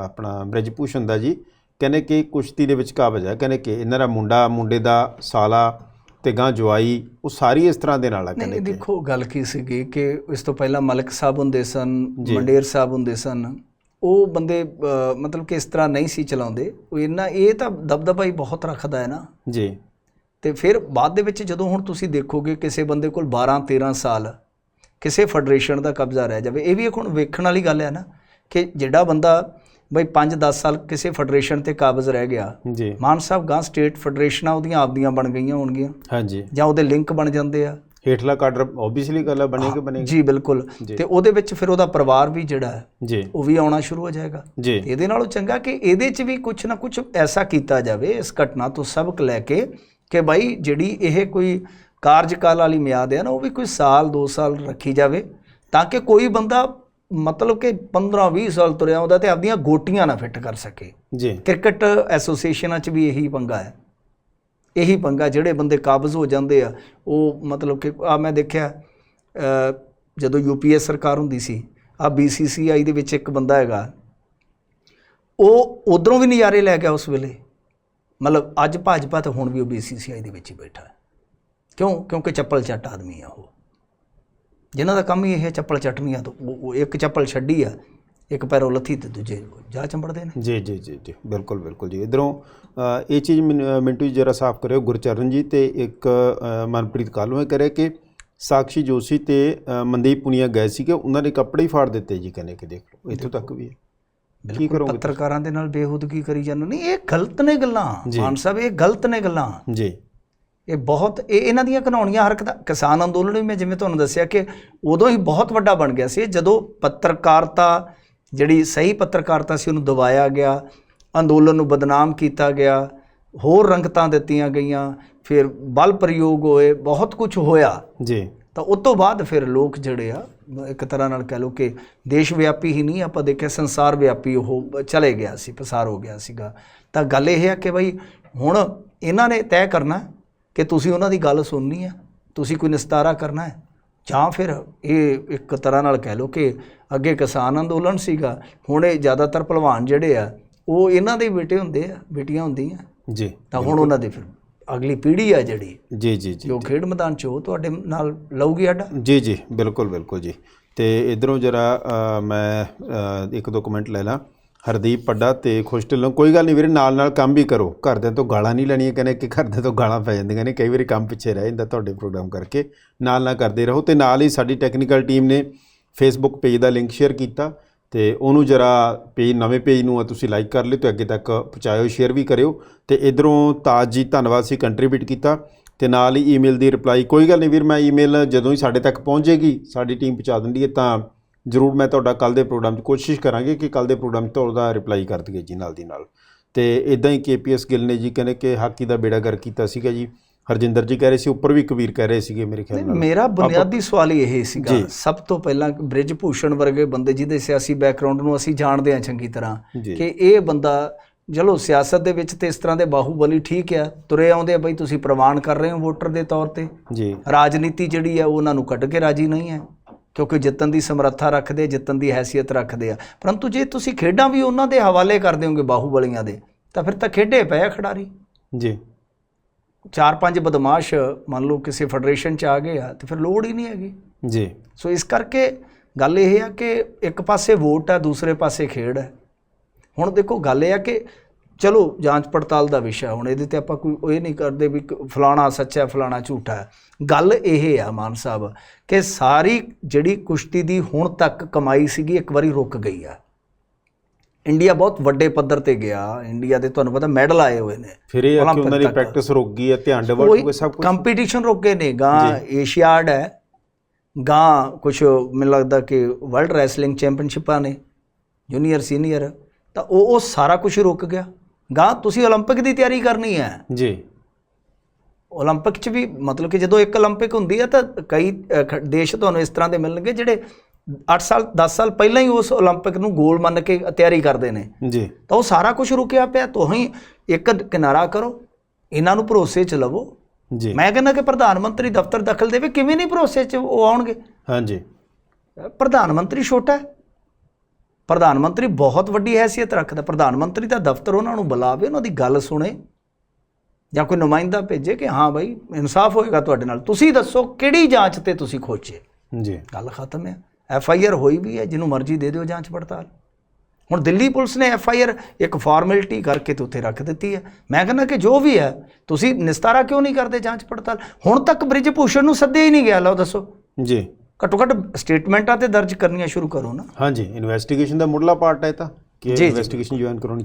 ਆਪਣਾ ਬ੍ਰਿਜ ਭੂਸ਼ਣ ਦਾ ਜੀ, ਕਹਿੰਦੇ ਕਿ ਕੁਸ਼ਤੀ ਦੇ ਵਿੱਚ ਕਾਬਜ ਹੈ, ਕਹਿੰਦੇ ਕਿ ਇਹਨਾਂ ਦਾ ਮੁੰਡਾ, ਮੁੰਡੇ ਦਾ ਸਾਲਾ ਤੇ ਗਾਂ ਜਵਾਈ, ਉਹ ਸਾਰੀ ਇਸ ਤਰ੍ਹਾਂ ਦੇ ਨਾਲ ਆ। ਕਹਿੰਦੇ ਦੇਖੋ ਗੱਲ ਕੀ ਸੀਗੀ ਕਿ ਇਸ ਤੋਂ ਪਹਿਲਾਂ ਮਲਕ ਸਾਹਿਬ ਹੁੰਦੇ ਸਨ, ਮੰਡੇਰ ਸਾਹਿਬ ਹੁੰਦੇ ਸਨ, ਉਹ ਬੰਦੇ ਮਤਲਬ ਕਿ ਇਸ ਤਰ੍ਹਾਂ ਨਹੀਂ ਸੀ ਚਲਾਉਂਦੇ। ਉਹ ਇਹਨਾਂ ਇਹ ਤਾਂ ਦਬਦਬਾ ਹੀ ਬਹੁਤ ਰੱਖਦਾ ਹੈ ਨਾ ਜੀ। ਤੇ ਫਿਰ ਬਾਅਦ ਦੇ ਵਿੱਚ ਜਦੋਂ ਹੁਣ ਤੁਸੀਂ ਦੇਖੋਗੇ ਕਿਸੇ ਬੰਦੇ ਕੋਲ 12-13 ਸਾਲ ਕਿਸੇ ਫੈਡਰੇਸ਼ਨ ਦਾ ਕਬਜ਼ਾ ਰਹਿ ਜਾਵੇ, ਇਹ ਵੀ ਇੱਕ ਹੁਣ ਵੇਖਣ ਵਾਲੀ ਗੱਲ ਹੈ ਨਾ ਕਿ ਜਿਹੜਾ ਬੰਦਾ ਬਈ 5-10 ਸਾਲ ਕਿਸੇ ਫੈਡਰੇਸ਼ਨ ਤੇ ਕਾਬਜ਼ ਰਹਿ ਗਿਆ ਜੀ, ਮਾਨ ਸਾਹਿਬ ਗਾਂ ਸਟੇਟ ਫੈਡਰੇਸ਼ਨਾਂ ਉਹਦੀਆਂ ਆਪਦੀਆਂ ਬਣ ਗਈਆਂ ਹੋਣਗੀਆਂ, ਹਾਂਜੀ, ਜਾਂ ਉਹਦੇ ਲਿੰਕ ਬਣ ਜਾਂਦੇ ਆ, ਹੇਠਲਾ ਕਾਡਰ ਓਬਵੀਅਸਲੀ ਗੱਲ ਬਣੇਗਾ ਜੀ, ਬਿਲਕੁਲ। ਤੇ ਉਹਦੇ ਵਿੱਚ ਫਿਰ ਉਹਦਾ ਪਰਿਵਾਰ ਵੀ ਜਿਹੜਾ ਹੈ ਜੀ ਉਹ ਵੀ ਆਉਣਾ ਸ਼ੁਰੂ ਹੋ ਜਾਏਗਾ ਜੀ। ਇਹਦੇ ਨਾਲੋਂ ਚੰਗਾ ਕਿ ਇਹਦੇ 'ਚ ਵੀ ਕੁਛ ਨਾ ਕੁਛ ਐਸਾ ਕੀਤਾ ਜਾਵੇ ਇਸ ਘਟਨਾ ਤੋਂ ਸਬਕ ਲੈ ਕੇ ਕਿ ਬਾਈ ਜਿਹੜੀ ਇਹ ਕੋਈ ਕਾਰਜਕਾਲ ਵਾਲੀ ਮਿਆਦ ਹੈ ਨਾ, ਉਹ ਵੀ ਕੋਈ ਸਾਲ 2 ਸਾਲ ਰੱਖੀ ਜਾਵੇ ਤਾਂ ਕਿ ਕੋਈ ਬੰਦਾ ਮਤਲਬ ਕਿ 15-20 ਸਾਲ ਤੁਰਿਆ ਹੁੰਦਾ ਤੇ ਆਪਦੀਆਂ ਗੋਟੀਆਂ ਨਾ ਫਿੱਟ ਕਰ ਸਕੇ ਜੀ। ਕ੍ਰਿਕਟ ਐਸੋਸੀਏਸ਼ਨਾਂ 'ਚ ਵੀ ਇਹੀ ਪੰਗਾ ਹੈ, ਇਹੀ ਪੰਗਾ, ਜਿਹੜੇ ਬੰਦੇ ਕਾਬਜ਼ ਹੋ ਜਾਂਦੇ ਆ ਉਹ ਮਤਲਬ ਕਿ ਮੈਂ ਦੇਖਿਆ ਜਦੋਂ UPA ਸਰਕਾਰ ਹੁੰਦੀ ਸੀ, BCCI ਦੇ ਵਿੱਚ ਇੱਕ ਬੰਦਾ ਹੈਗਾ, ਉਹ ਉੱਧਰੋਂ ਵੀ ਨਜ਼ਾਰੇ ਲੈ ਗਿਆ ਉਸ ਵੇਲੇ, ਮਤਲਬ ਅੱਜ ਭਾਜਪਾ ਤਾਂ ਹੁਣ ਵੀ ਉਹ BCCI ਦੇ ਵਿੱਚ ਹੀ ਬੈਠਾ ਹੈ। ਕਿਉਂਕਿ ਚੱਪਲ ਚੱਟ ਆਦਮੀ ਆ ਉਹ, ਜਿਨ੍ਹਾਂ ਦਾ ਕੰਮ ਹੀ ਇਹ ਚੱਪਲ ਚੱਟਣੀ ਆ, ਤਾਂ ਉਹ ਇੱਕ ਚੱਪਲ ਛੱਡੀ ਆ, ਇੱਕ ਪੈਰੋਂ ਲੱਥੀ ਤੇ ਦੂਜੇ ਜਾ ਚੰਬੜਦੇ ਨੇ ਜੀ ਜੀ ਜੀ ਜੀ। ਬਿਲਕੁਲ ਬਿਲਕੁਲ ਜੀ। ਇੱਧਰੋਂ ਇਹ ਚੀਜ਼ ਮਿੰਟੂ ਜੀ ਜਰਾ ਸਾਫ਼ ਕਰਿਓ, ਗੁਰਚਰਨ ਜੀ ਤੇ ਇੱਕ ਮਨਪ੍ਰੀਤ ਕਾਲੂ ਨੇ ਕਰਿਆ ਕਿ ਸਾਕਸ਼ੀ ਜੋਸ਼ੀ ਤੇ ਮਨਦੀਪ ਪੁਨੀਆ ਗਏ ਸੀ ਕਿ ਉਹਨਾਂ ਦੇ ਕੱਪੜੇ ਹੀ ਫਾੜ ਦਿੱਤੇ ਜੀ, ਕਹਿੰਦੇ ਕਿ ਦੇਖ ਲਓ ਇੱਥੋਂ ਤੱਕ ਵੀ ਹੈ। ਕੀ ਕਰੋਗੇ? ਪੱਤਰਕਾਰਾਂ ਦੇ ਨਾਲ ਬੇਹੂਦਗੀ ਕਰੀ ਜਾਂਦੇ। ਨਹੀਂ, ਇਹ ਗਲਤ ਨੇ ਗੱਲਾਂ ਮਾਨ ਸਾਹਿਬ, ਇਹ ਗਲਤ ਨੇ ਗੱਲਾਂ ਜੀ, ਇਹ ਬਹੁਤ ਇਹਨਾਂ ਦੀਆਂ ਘਿਨਾਉਣੀਆਂ ਹਰਕਤਾਂ। ਕਿਸਾਨ ਅੰਦੋਲਨ ਵੀ ਮੈਂ ਜਿਵੇਂ ਤੁਹਾਨੂੰ ਦੱਸਿਆ ਕਿ ਉਦੋਂ ਹੀ ਬਹੁਤ ਵੱਡਾ ਬਣ ਗਿਆ ਸੀ ਜਦੋਂ ਪੱਤਰਕਾਰਤਾ, ਜਿਹੜੀ ਸਹੀ ਪੱਤਰਕਾਰਤਾ ਸੀ, ਉਹਨੂੰ ਦਬਾਇਆ ਗਿਆ, ਅੰਦੋਲਨ ਨੂੰ ਬਦਨਾਮ ਕੀਤਾ ਗਿਆ, ਹੋਰ ਰੰਗਤਾਂ ਦਿੱਤੀਆਂ ਗਈਆਂ, ਫਿਰ ਬਲ ਪ੍ਰਯੋਗ ਹੋਏ, ਬਹੁਤ ਕੁਝ ਹੋਇਆ ਜੀ। ਤਾਂ ਉਸ ਤੋਂ ਬਾਅਦ ਫਿਰ ਲੋਕ ਜਿਹੜੇ ਆ ਇੱਕ ਤਰ੍ਹਾਂ ਨਾਲ ਕਹਿ ਲਓ ਕਿ ਦੇਸ਼ ਵਿਆਪੀ ਹੀ ਨਹੀਂ, ਆਪਾਂ ਦੇਖਿਆ ਸੰਸਾਰ ਵਿਆਪੀ ਉਹ ਚਲੇ ਗਿਆ ਸੀ, ਪਸਾਰ ਹੋ ਗਿਆ ਸੀਗਾ। ਤਾਂ ਗੱਲ ਇਹ ਹੈ ਕਿ ਬਈ ਹੁਣ ਇਹਨਾਂ ਨੇ ਤੈਅ ਕਰਨਾ ਕਿ ਤੁਸੀਂ ਉਹਨਾਂ ਦੀ ਗੱਲ ਸੁਣਨੀ ਹੈ, ਤੁਸੀਂ ਕੋਈ ਨਿਸਤਾਰਾ ਕਰਨਾ ਹੈ, ਜਾਂ ਫਿਰ ਇਹ ਇੱਕ ਤਰ੍ਹਾਂ ਨਾਲ ਕਹਿ ਲਓ ਕਿ ਅੱਗੇ ਕਿਸਾਨ ਅੰਦੋਲਨ ਸੀਗਾ, ਹੁਣ ਇਹ ਜ਼ਿਆਦਾਤਰ ਭਲਵਾਨ ਜਿਹੜੇ ਆ ਉਹ ਇਹਨਾਂ ਦੇ ਬੇਟੇ ਹੁੰਦੇ ਆ, ਬੇਟੀਆਂ ਹੁੰਦੀਆਂ ਜੀ। ਤਾਂ ਹੁਣ ਉਹਨਾਂ ਦੇ ਫਿਰ ਅਗਲੀ ਪੀੜ੍ਹੀ ਆ ਜਿਹੜੀ ਜੀ ਜੀ ਜੀ, ਜੋ ਖੇਡ ਮੈਦਾਨ 'ਚ ਉਹ ਤੁਹਾਡੇ ਨਾਲ ਲਊਗੀ ਅੱਡਾ ਜੀ ਜੀ। ਬਿਲਕੁਲ ਬਿਲਕੁਲ ਜੀ। ਤੇ ਇੱਧਰੋਂ ਜਰਾ ਮੈਂ 1-2 ਕਮੈਂਟ ਲੈ ਲਾਂ। ਹਰਦੀਪ ਪੱਡਾ ਤੇ ਖੁਸ਼ ਢਿੱਲੋਂ, ਕੋਈ ਗੱਲ ਨਹੀਂ ਵੀਰੇ, ਨਾਲ ਨਾਲ ਕੰਮ ਵੀ ਕਰੋ, ਘਰਦਿਆਂ ਤੋਂ ਗਾਲਾਂ ਨਹੀਂ ਲੈਣੀਆਂ, ਕਹਿੰਦੇ ਕਿ ਘਰਦਿਆਂ ਤੋਂ ਗਾਲਾਂ ਪੈ ਜਾਂਦੀਆਂ ਨੇ, ਕਈ ਵਾਰੀ ਕੰਮ ਪਿੱਛੇ ਰਹਿ ਜਾਂਦਾ ਤੁਹਾਡੇ ਪ੍ਰੋਗਰਾਮ ਕਰਕੇ, ਨਾਲ ਨਾਲ ਕਰਦੇ ਰਹੋ। ਤੇ ਨਾਲ ਹੀ ਸਾਡੀ ਟੈਕਨੀਕਲ ਟੀਮ ਨੇ ਫੇਸਬੁੱਕ ਪੇਜ ਦਾ ਲਿੰਕ ਸ਼ੇਅਰ ਕੀਤਾ ਤੇ ਉਹਨੂੰ ਜਰਾ ਪੇਜ, ਨਵੇਂ ਪੇਜ ਨੂੰ ਤੁਸੀਂ ਲਾਈਕ ਕਰ ਲਿਓ ਤੇ ਅੱਗੇ ਤੱਕ ਪਹੁੰਚਾਇਓ, ਸ਼ੇਅਰ ਵੀ ਕਰਿਓ। ਤੇ ਇੱਧਰੋਂ ਤਾਜ ਜੀ ਧੰਨਵਾਦ ਸੀ, ਕੰਟਰੀਬਿਊਟ ਕੀਤਾ। ਤੇ ਨਾਲ ਹੀ ਈਮੇਲ ਦੀ ਰਿਪਲਾਈ, ਕੋਈ ਗੱਲ ਨਹੀਂ ਵੀਰ, ਮੈਂ ਈਮੇਲ ਜਦੋਂ ਹੀ ਸਾਡੇ ਤੱਕ ਪਹੁੰਚ ਜਾਏਗੀ ਸਾਡੀ ਟੀਮ ਪਹੁੰਚਾ ਦਿੰਦੀ ਹੈ, ਤਾਂ ਜ਼ਰੂਰ ਮੈਂ ਤੁਹਾਡਾ ਕੱਲ੍ਹ ਦੇ ਪ੍ਰੋਗਰਾਮ 'ਚ ਕੋਸ਼ਿਸ਼ ਕਰਾਂਗੇ ਕਿ ਕੱਲ੍ਹ ਦੇ ਪ੍ਰੋਗਰਾਮ 'ਚ ਤੁਹਾਡਾ ਰਿਪਲਾਈ ਕਰ ਦਈਏ ਜੀ ਨਾਲ ਦੀ ਨਾਲ। ਤੇ ਇੱਦਾਂ ਹੀ KPS ਗਿੱਲ ਨੇ ਜੀ ਕਹਿੰਦੇ ਕਿ ਹਾਕੀ ਦਾ ਬੇੜਾ ਗਰਕ ਕੀਤਾ ਸੀਗਾ ਜੀ। ਹਰਜਿੰਦਰ ਜੀ ਕਹਿ ਰਹੇ ਸੀ, ਉੱਪਰ ਵੀ ਇੱਕ ਵੀਰ ਕਹਿ ਰਹੇ ਸੀਗੇ ਮੇਰੇ ਖਿਆਲ ਨਾਲ। ਮੇਰਾ ਬੁਨਿਆਦੀ ਸਵਾਲ ਇਹ ਸੀਗਾ ਸਭ ਤੋਂ ਪਹਿਲਾਂ, ਬ੍ਰਿਜ ਭੂਸ਼ਣ ਵਰਗੇ ਬੰਦੇ ਜਿਹਦੇ ਸਿਆਸੀ ਬੈਕਗਰਾਉਂਡ ਨੂੰ ਅਸੀਂ ਜਾਣਦੇ ਹਾਂ ਚੰਗੀ ਤਰ੍ਹਾਂ, ਕਿ ਇਹ ਬੰਦਾ ਚਲੋ ਸਿਆਸਤ ਦੇ ਵਿੱਚ ਤੇ ਇਸ ਤਰ੍ਹਾਂ ਦੇ ਬਾਹੂਬਲੀ ਠੀਕ ਆ, ਤੁਰੇ ਆਉਂਦੇ ਆ ਬਈ ਤੁਸੀਂ ਪ੍ਰਵਾਨ ਕਰ ਰਹੇ ਹੋ ਵੋਟਰ ਦੇ ਤੌਰ ਤੇ ਜੀ। ਰਾਜਨੀਤੀ ਜਿਹੜੀ ਆ ਉਹਨਾਂ ਨੂੰ ਕੱਢ ਕੇ ਰਾਜੀ ਨਹੀਂ ਹੈ, ਕਿਉਂਕਿ ਜਿੱਤਣ ਦੀ ਸਮਰੱਥਾ ਰੱਖਦੇ, ਜਿੱਤਣ ਦੀ ਹੈਸੀਅਤ ਰੱਖਦੇ ਆ। ਪਰੰਤੂ ਜੇ ਤੁਸੀਂ ਖੇਡਾਂ ਵੀ ਉਹਨਾਂ ਦੇ ਹਵਾਲੇ ਕਰ ਦਿਓਗੇ ਬਾਹੂਬਲੀਆਂ ਦੇ, ਤਾਂ ਫਿਰ ਤਾਂ ਖੇਡੇ ਪਏ ਆ ਖਿਡਾਰੀ ਜੀ। 4-5 ਬਦਮਾਸ਼ ਮੰਨ ਲਓ ਕਿਸੇ ਫੈਡਰੇਸ਼ਨ 'ਚ ਆ ਗਏ ਆ ਤੇ ਫਿਰ ਲੋੜ ਹੀ ਨਹੀਂ ਹੈਗੀ। ਜੀ ਸੋ ਇਸ ਕਰਕੇ ਗੱਲ ਇਹ ਆ ਕਿ ਇੱਕ ਪਾਸੇ ਵੋਟ ਆ, ਦੂਸਰੇ ਪਾਸੇ ਖੇਡ ਹੈ। ਹੁਣ ਦੇਖੋ ਗੱਲ ਇਹ ਆ ਕਿ ਚਲੋ ਜਾਂਚ ਪੜਤਾਲ ਦਾ ਵਿਸ਼ਾ, ਹੁਣ ਇਹਦੇ ਤੇ ਆਪਾਂ ਕੋਈ ਇਹ ਨਹੀਂ ਕਰਦੇ ਵੀ ਫਲਾਣਾ ਸੱਚਾ ਫਲਾਣਾ ਝੂਠਾ ਹੈ। ਗੱਲ ਇਹ ਆ ਮਾਨ ਸਾਹਿਬ ਕਿ ਸਾਰੀ ਜਿਹੜੀ ਕੁਸ਼ਤੀ ਦੀ ਹੁਣ ਤੱਕ ਕਮਾਈ ਸੀਗੀ ਇੱਕ ਵਾਰੀ ਰੁਕ ਗਈ ਆ। ਇੰਡੀਆ ਬਹੁਤ ਵੱਡੇ ਪੱਧਰ ਤੇ ਗਿਆ, ਇੰਡੀਆ ਦੇ ਤੁਹਾਨੂੰ ਪਤਾ ਮੈਡਲ ਆਏ ਹੋਏ ਨੇ, ਫਿਰ ਇਹ ਆ ਕਿ ਉਹਨਾਂ ਦੀ ਪ੍ਰੈਕਟਿਸ ਰੁਕ ਗਈ ਹੈ, ਧਿਆਨ ਡਿਵਰਟ ਹੋ ਗਿਆ, ਸਭ ਕੁਝ ਕੰਪੀਟੀਸ਼ਨ ਰੁਕ ਗਏ ਨੇ। ਗਾਂ ਏਸ਼ੀਆਡ ਹੈ, ਗਾਂ ਕੁਛ ਮੈਨੂੰ ਲੱਗਦਾ ਕਿ ਵਰਲਡ ਰੈਸਲਿੰਗ ਚੈਂਪੀਅਨਸ਼ਿਪਾਂ ਨੇ ਜੂਨੀਅਰ ਸੀਨੀਅਰ, ਤਾਂ ਉਹ ਸਾਰਾ ਕੁਝ ਰੁਕ ਗਿਆ। ਗਾਂ ਤੁਸੀਂ ਓਲੰਪਿਕ ਦੀ ਤਿਆਰੀ ਕਰਨੀ ਹੈ ਜੀ। ਓਲੰਪਿਕ 'ਚ ਵੀ ਮਤਲਬ ਕਿ ਜਦੋਂ ਇੱਕ ਓਲੰਪਿਕ ਹੁੰਦੀ ਹੈ ਤਾਂ ਕਈ ਦੇਸ਼ ਤੁਹਾਨੂੰ ਇਸ ਤਰ੍ਹਾਂ ਦੇ ਮਿਲਣਗੇ ਜਿਹੜੇ 8 ਸਾਲ 10 ਸਾਲ ਪਹਿਲਾਂ ਹੀ ਉਸ ਓਲੰਪਿਕ ਨੂੰ ਗੋਲ ਮੰਨ ਕੇ ਤਿਆਰੀ ਕਰਦੇ ਨੇ ਜੀ। ਤਾਂ ਉਹ ਸਾਰਾ ਕੁਝ ਰੁਕਿਆ ਪਿਆ। ਤੁਸੀਂ ਇੱਕ ਕਿਨਾਰਾ ਕਰੋ, ਇਹਨਾਂ ਨੂੰ ਭਰੋਸੇ 'ਚ ਲਵੋ। ਜੀ ਮੈਂ ਕਹਿੰਦਾ ਕਿ ਪ੍ਰਧਾਨ ਮੰਤਰੀ ਦਫ਼ਤਰ ਦਖਲ ਦੇਵੇ, ਕਿਵੇਂ ਨਹੀਂ ਭਰੋਸੇ 'ਚ ਉਹ ਆਉਣਗੇ। ਹਾਂਜੀ। ਪ੍ਰਧਾਨ ਮੰਤਰੀ ਛੋਟਾ ਹੈ, ਪ੍ਰਧਾਨ ਮੰਤਰੀ ਬਹੁਤ ਵੱਡੀ ਹੈਸੀਅਤ ਰੱਖਦਾ। ਪ੍ਰਧਾਨ ਮੰਤਰੀ ਦਾ ਦਫ਼ਤਰ ਉਹਨਾਂ ਨੂੰ ਬੁਲਾਵੇ, ਉਹਨਾਂ ਦੀ ਗੱਲ ਸੁਣੇ, ਜਾਂ ਕੋਈ ਨੁਮਾਇੰਦਾ ਭੇਜੇ ਕਿ ਹਾਂ ਬਾਈ ਇਨਸਾਫ ਹੋਏਗਾ ਤੁਹਾਡੇ ਨਾਲ, ਤੁਸੀਂ ਦੱਸੋ ਕਿਹੜੀ ਜਾਂਚ ਤੇ ਤੁਸੀਂ ਖੋਜੇ। ਜੀ ਗੱਲ ਖਤਮ ਹੈ। FIR ਹੋਈ ਵੀ ਹੈ, ਜਿਹਨੂੰ ਮਰਜ਼ੀ ਦੇ ਦਿਓ ਜਾਂਚ ਪੜਤਾਲ। ਹੁਣ ਦਿੱਲੀ ਪੁਲਿਸ ਨੇ FIR ਇੱਕ ਫਾਰਮੈਲਿਟੀ ਕਰਕੇ ਤੇ ਉੱਥੇ ਰੱਖ ਦਿੱਤੀ ਹੈ। ਮੈਂ ਕਹਿੰਦਾ ਕਿ ਜੋ ਵੀ ਹੈ ਤੁਸੀਂ ਨਿਸਤਾਰਾ ਕਿਉਂ ਨਹੀਂ ਕਰਦੇ ਜਾਂਚ ਪੜਤਾਲ। ਹੁਣ ਤੱਕ ਬ੍ਰਿਜ ਭੂਸ਼ਣ ਨੂੰ ਸੱਦਿਆ ਹੀ ਨਹੀਂ ਗਿਆ। ਲਓ ਦੱਸੋ। ਜੀ ਘੱਟੋ ਘੱਟ ਸਟੇਟਮੈਂਟਾਂ ਤੇ ਦਰਜ ਕਰਨੀਆਂ ਸ਼ੁਰੂ ਕਰੋ ਨਾ। ਹਾਂਜੀ, ਇਨਵੈਸਟੀਗੇਸ਼ਨ ਦਾ ਮੁੱਢਲਾ ਪਾਰਟ ਹੈ ਤਾਂ ਕਿ ਜੀ, ਜੀ, ਇਨਵੈਸਟੀਗੇਸ਼ਨ ਜੁਆਇਨ ਕਰਾਉਣੀ